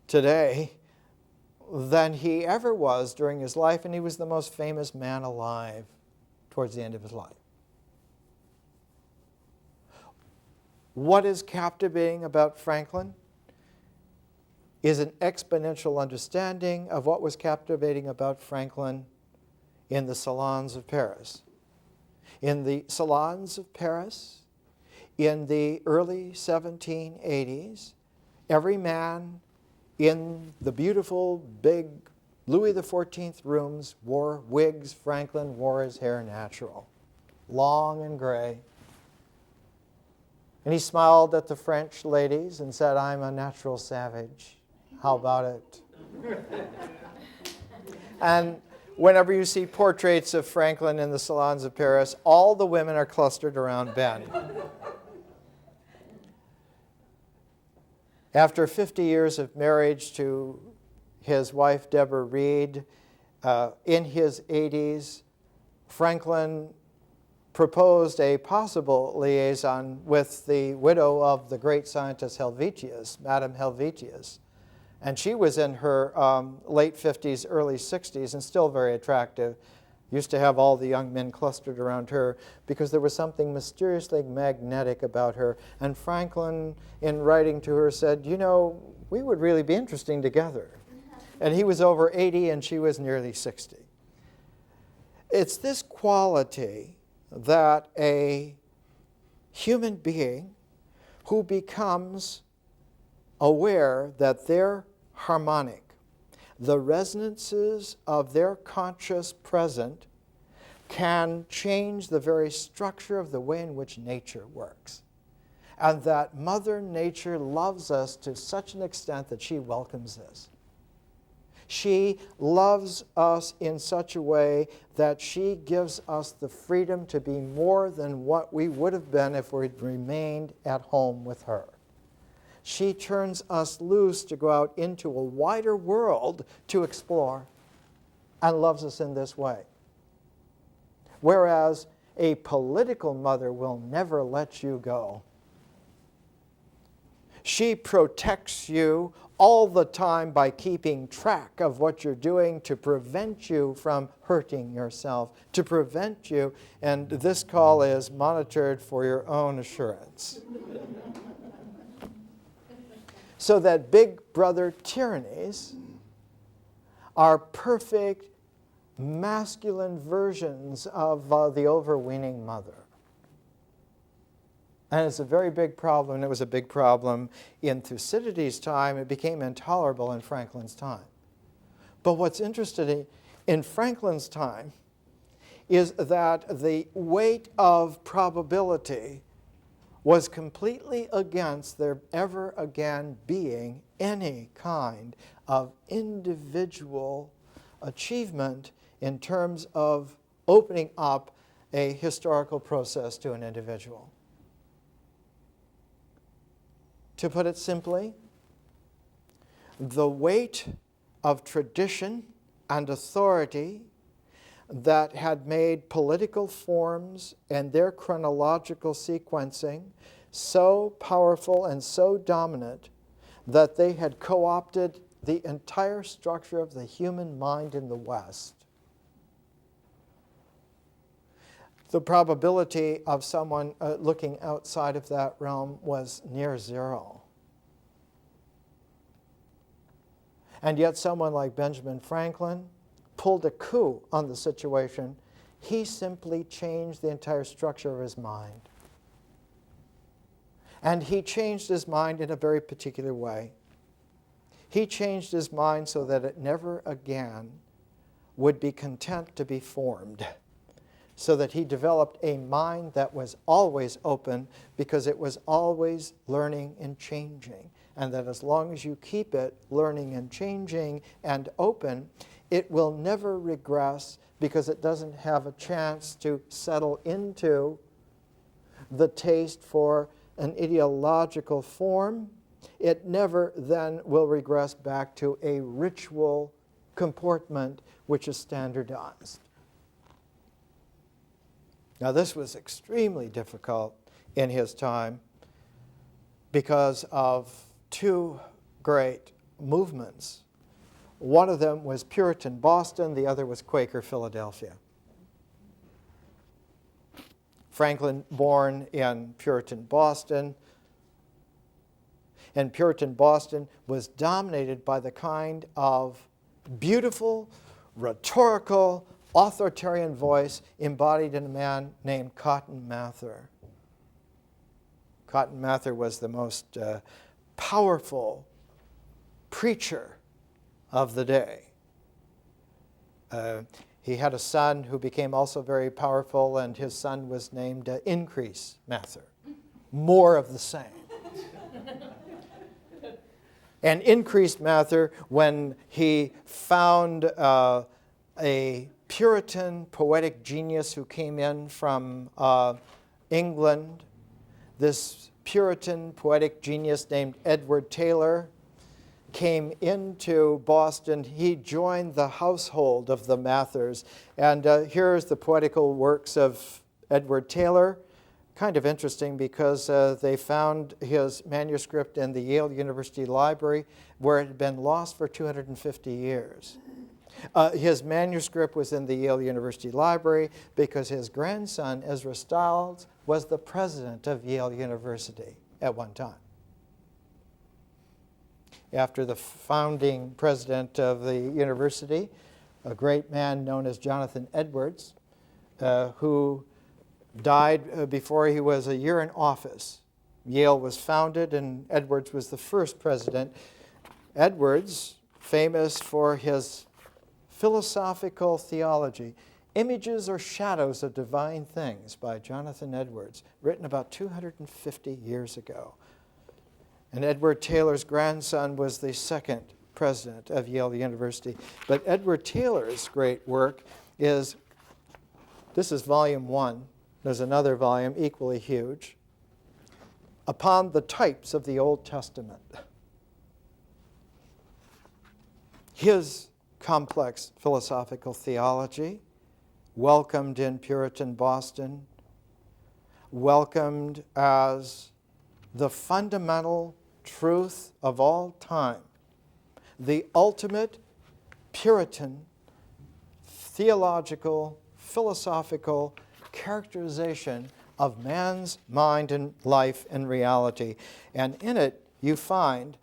today than he ever was during his life, and he was the most famous man alive towards the end of his life. What is captivating about Franklin is an exponential understanding of what was captivating about Franklin in the salons of Paris. In the salons of Paris, in the early 1780s, every man in the beautiful, big Louis XIV rooms wore wigs. Franklin wore his hair natural, long and gray. And he smiled at the French ladies and said, "I'm a natural savage. How about it?" And whenever you see portraits of Franklin in the salons of Paris, all the women are clustered around Ben. After 50 years of marriage to his wife, Deborah Reed, in his 80s, Franklin proposed a possible liaison with the widow of the great scientist Helvetius, Madame Helvetius. And she was in her late 50s, early 60s, and still very attractive. Used to have all the young men clustered around her because there was something mysteriously magnetic about her. And Franklin, in writing to her, said, "You know, we would really be interesting together." And he was over 80 and she was nearly 60. It's this quality that a human being who becomes aware that they're harmonic, the resonances of their conscious present can change the very structure of the way in which nature works. And that Mother Nature loves us to such an extent that she welcomes this. She loves us in such a way that she gives us the freedom to be more than what we would have been if we'd remained at home with her. She turns us loose to go out into a wider world to explore and loves us in this way. Whereas a political mother will never let you go. She protects you all the time by keeping track of what you're doing to prevent you from hurting yourself, to prevent you, and this call is monitored for your own assurance. So that big brother tyrannies are perfect masculine versions of the overweening mother. And it's a very big problem. It was a big problem in Thucydides' time. It became intolerable in Franklin's time. But what's interesting in Franklin's time is that the weight of probability was completely against there ever again being any kind of individual achievement in terms of opening up a historical process to an individual. To put it simply, the weight of tradition and authority that had made political forms and their chronological sequencing so powerful and so dominant that they had co-opted the entire structure of the human mind in the West. the probability of someone looking outside of that realm was near zero. And yet someone like Benjamin Franklin pulled a coup on the situation. He simply changed the entire structure of his mind. And he changed his mind in a very particular way. He changed his mind so that it never again would be content to be formed. So that he developed a mind that was always open because it was always learning and changing. And that as long as you keep it learning and changing and open, it will never regress because it doesn't have a chance to settle into the taste for an ideological form. It never then will regress back to a ritual comportment which is standardized. Now, this was extremely difficult in his time because of two great movements. One of them was Puritan Boston, the other was Quaker Philadelphia. Franklin, born in Puritan Boston, and Puritan Boston was dominated by the kind of beautiful, rhetorical, authoritarian voice embodied in a man named Cotton Mather. Cotton Mather was the most powerful preacher of the day. He had a son who became also very powerful, and his son was named Increase Mather. More of the same. And Increase Mather, when he found a Puritan poetic genius who came in from England, this Puritan poetic genius named Edward Taylor came into Boston. He joined the household of the Mathers. And here's the poetical works of Edward Taylor. Kind of interesting because they found his manuscript in the Yale University Library where it had been lost for 250 years. His manuscript was in the Yale University Library because his grandson, Ezra Stiles, was the president of Yale University at one time. After the founding president of the university, a great man known as Jonathan Edwards, who died before he was a year in office. Yale was founded and Edwards was the first president. Edwards, famous for his philosophical theology, Images or Shadows of Divine Things by Jonathan Edwards, written about 250 years ago. And Edward Taylor's grandson was the second president of Yale University. But Edward Taylor's great work is, this is volume 1. There's another volume equally huge, Upon the Types of the Old Testament. His complex philosophical theology, welcomed in Puritan Boston, welcomed as the fundamental truth of all time, the ultimate Puritan theological, philosophical characterization of man's mind and life and reality. And in it, you find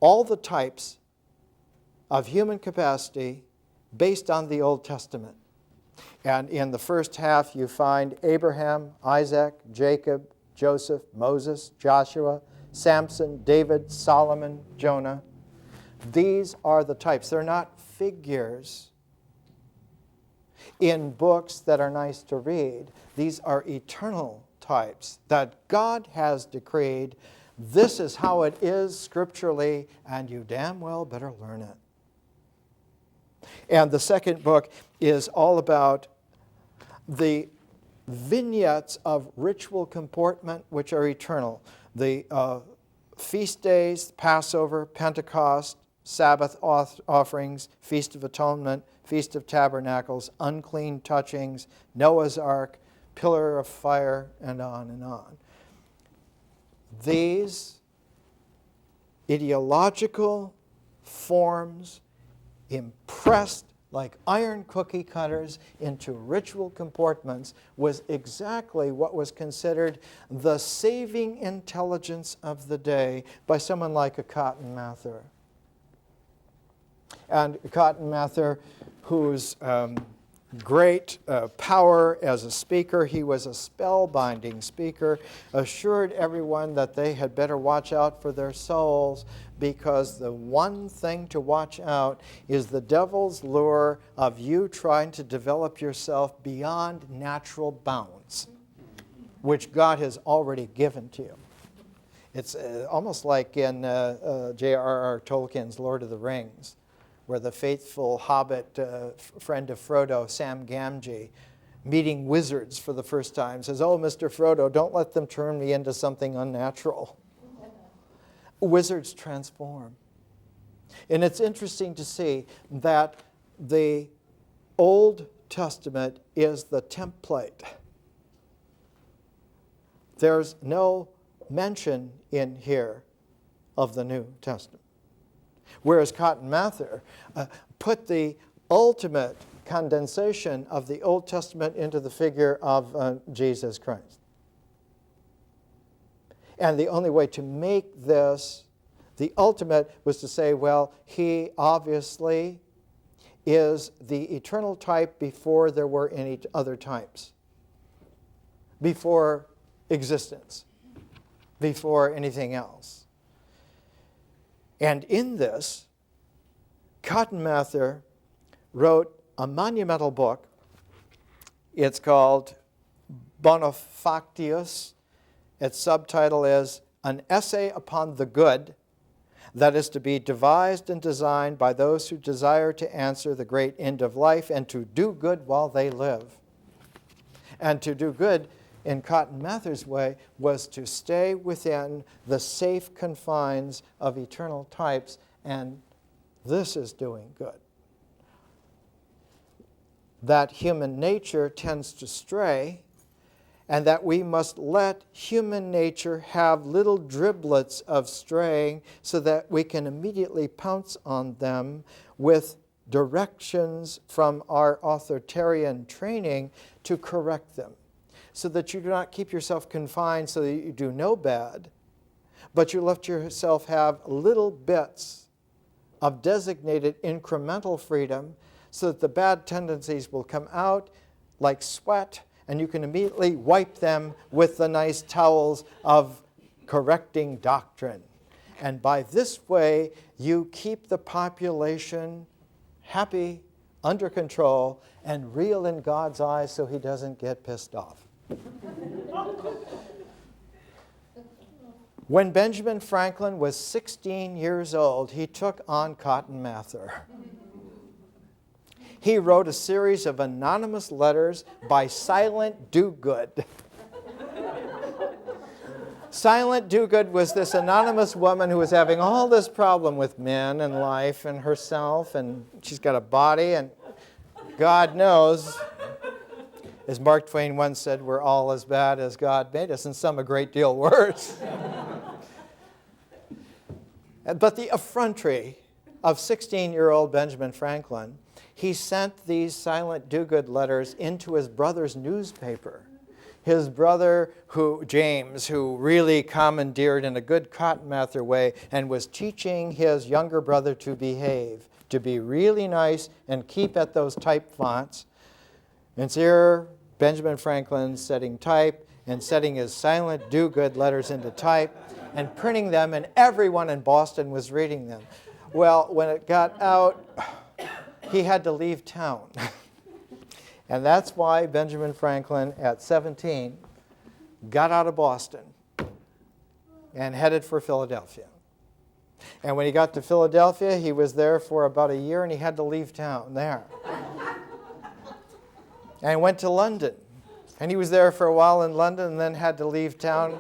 all the types of human capacity based on the Old Testament. And in the first half, you find Abraham, Isaac, Jacob, Joseph, Moses, Joshua, Samson, David, Solomon, Jonah. These are the types. They're not figures in books that are nice to read. These are eternal types that God has decreed. This is how it is scripturally, and you damn well better learn it. And the second book is all about the vignettes of ritual comportment which are eternal. The feast days, Passover, Pentecost, Sabbath offerings, Feast of Atonement, Feast of Tabernacles, unclean touchings, Noah's Ark, pillar of fire, and on and on. These ideological forms impressed like iron cookie cutters into ritual comportments, was exactly what was considered the saving intelligence of the day by someone like a Cotton Mather. And Cotton Mather, whose great power as a speaker, he was a spellbinding speaker, assured everyone that they had better watch out for their souls, because the one thing to watch out is the devil's lure of you trying to develop yourself beyond natural bounds, which God has already given to you. It's almost like in J.R.R. Tolkien's Lord of the Rings, where the faithful hobbit, friend of Frodo, Sam Gamgee, meeting wizards for the first time, says, "Oh, Mr. Frodo, don't let them turn me into something unnatural." Wizards transform. And it's interesting to see that the Old Testament is the template. There's no mention in here of the New Testament. Whereas Cotton Mather put the ultimate condensation of the Old Testament into the figure of Jesus Christ. And the only way to make this the ultimate was to say, well, he obviously is the eternal type before there were any other types, before existence, before anything else. And in this, Cotton Mather wrote a monumental book. It's called Bonefactius. Its subtitle is An Essay Upon the Good that is to be devised and designed by those who desire to answer the great end of life and to do good while they live. And to do good, in Cotton Mather's way, was to stay within the safe confines of eternal types, and this is doing good. That human nature tends to stray, and that we must let human nature have little driblets of straying so that we can immediately pounce on them with directions from our authoritarian training to correct them, so that you do not keep yourself confined so that you do no bad, but you let yourself have little bits of designated incremental freedom so that the bad tendencies will come out like sweat, and you can immediately wipe them with the nice towels of correcting doctrine. And by this way, you keep the population happy, under control, and real in God's eyes so he doesn't get pissed off. When Benjamin Franklin was 16 years old, he took on Cotton Mather. He wrote a series of anonymous letters by Silent Do-Good. Silent Do-Good was this anonymous woman who was having all this problem with men and life and herself, and she's got a body, and God knows, as Mark Twain once said, we're all as bad as God made us, and some a great deal worse. But the effrontery of 16-year-old Benjamin Franklin, he sent these Silent Do-Good letters into his brother's newspaper. His brother, James, who really commandeered in a good Cotton Mather way and was teaching his younger brother to behave, to be really nice and keep at those type fonts. And it's here Benjamin Franklin setting type and setting his Silent Do-Good letters into type and printing them, and everyone in Boston was reading them. Well, when it got out, he had to leave town. And that's why Benjamin Franklin, at 17, got out of Boston and headed for Philadelphia. And when he got to Philadelphia, he was there for about a year, and he had to leave town there. And went to London. And he was there for a while in London and then had to leave town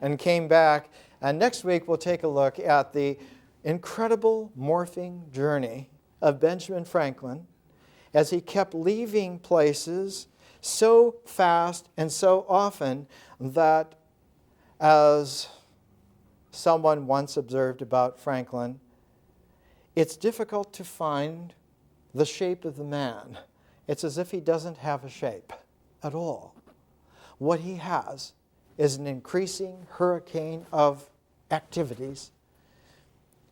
and came back. And next week we'll take a look at the incredible morphing journey of Benjamin Franklin as he kept leaving places so fast and so often that, as someone once observed about Franklin, it's difficult to find the shape of the man. It's as if he doesn't have a shape at all. What he has is an increasing hurricane of activities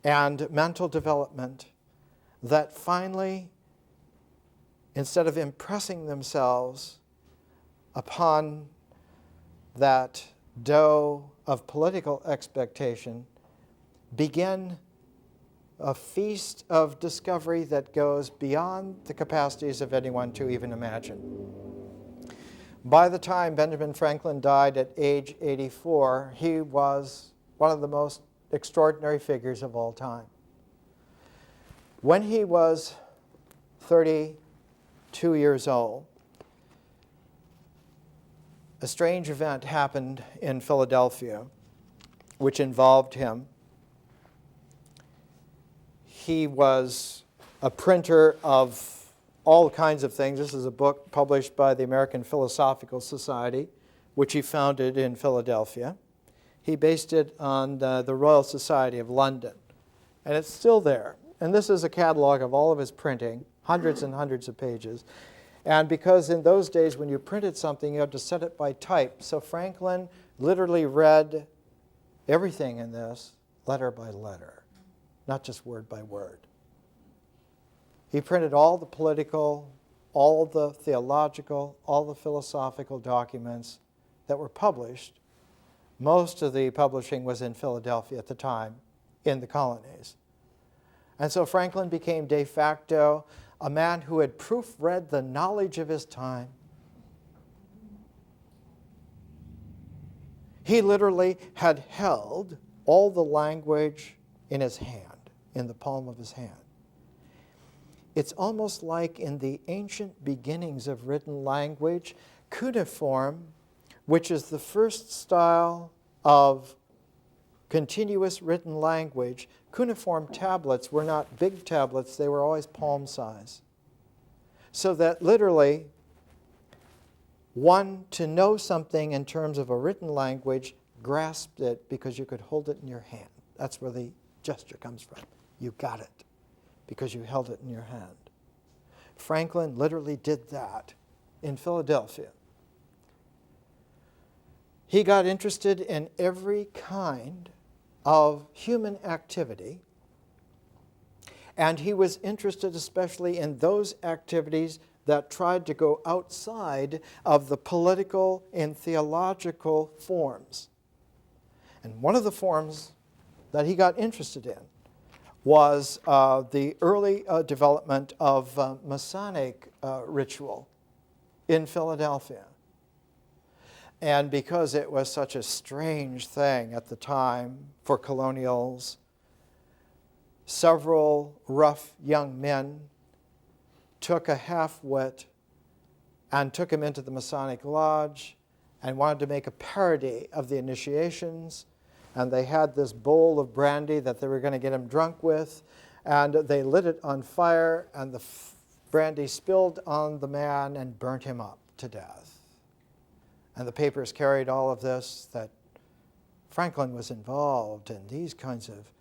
and mental development that finally, instead of impressing themselves upon that dough of political expectation, begin a feast of discovery that goes beyond the capacities of anyone to even imagine. By the time Benjamin Franklin died at age 84, he was one of the most extraordinary figures of all time. When he was 32 years old, a strange event happened in Philadelphia which involved him. He was a printer of all kinds of things. This is a book published by the American Philosophical Society, which he founded in Philadelphia. He based it on the Royal Society of London, and it's still there. And this is a catalog of all of his printing, hundreds and hundreds of pages. And because in those days when you printed something, you had to set it by type. So Franklin literally read everything in this letter by letter, not just word by word. He printed all the political, all the theological, all the philosophical documents that were published. Most of the publishing was in Philadelphia at the time, in the colonies. And so Franklin became de facto a man who had proofread the knowledge of his time. He literally had held all the language in his hand, in the palm of his hand. It's almost like in the ancient beginnings of written language, cuneiform, which is the first style of continuous written language, cuneiform tablets were not big tablets, they were always palm size. So that literally, one to know something in terms of a written language grasped it because you could hold it in your hand. That's where the gesture comes from. You got it because you held it in your hand. Franklin literally did that in Philadelphia. He got interested in every kind of human activity, and he was interested especially in those activities that tried to go outside of the political and theological forms. And one of the forms that he got interested in was the early development of Masonic ritual in Philadelphia. And because it was such a strange thing at the time for colonials, several rough young men took a half-wit and took him into the Masonic Lodge and wanted to make a parody of the initiations. And they had this bowl of brandy that they were going to get him drunk with, and they lit it on fire, and the brandy spilled on the man and burnt him up to death. And the papers carried all of this, that Franklin was involved in these kinds of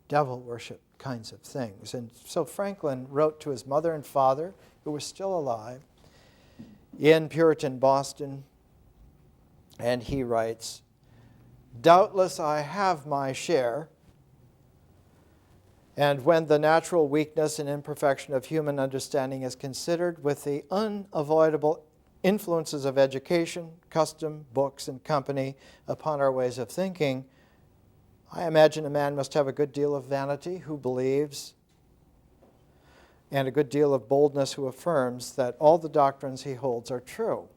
devil worship kinds of things. And so Franklin wrote to his mother and father, who were still alive, in Puritan Boston, and he writes, "Doubtless I have my share, and when the natural weakness and imperfection of human understanding is considered with the unavoidable influences of education, custom, books, and company upon our ways of thinking, I imagine a man must have a good deal of vanity who believes, and a good deal of boldness who affirms that all the doctrines he holds are true,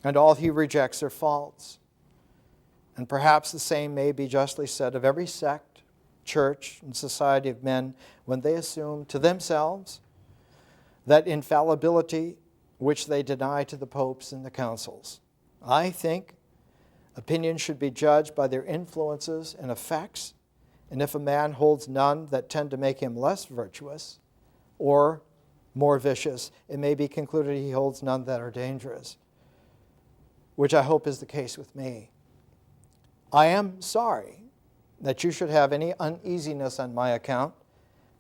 and all he rejects are false. And perhaps the same may be justly said of every sect, church, and society of men when they assume to themselves that infallibility which they deny to the popes and the councils. I think opinions should be judged by their influences and effects, and if a man holds none that tend to make him less virtuous or more vicious, it may be concluded he holds none that are dangerous, which I hope is the case with me. I am sorry that you should have any uneasiness on my account,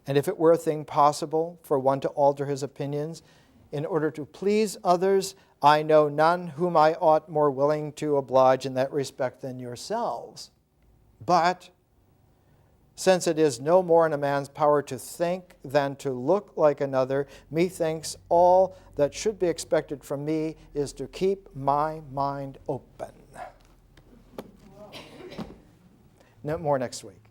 And if it were a thing possible for one to alter his opinions in order to please others, I know none whom I ought more willing to oblige in that respect than yourselves. But since it is no more in a man's power to think than to look like another, methinks all that should be expected from me is to keep my mind open. No more next week.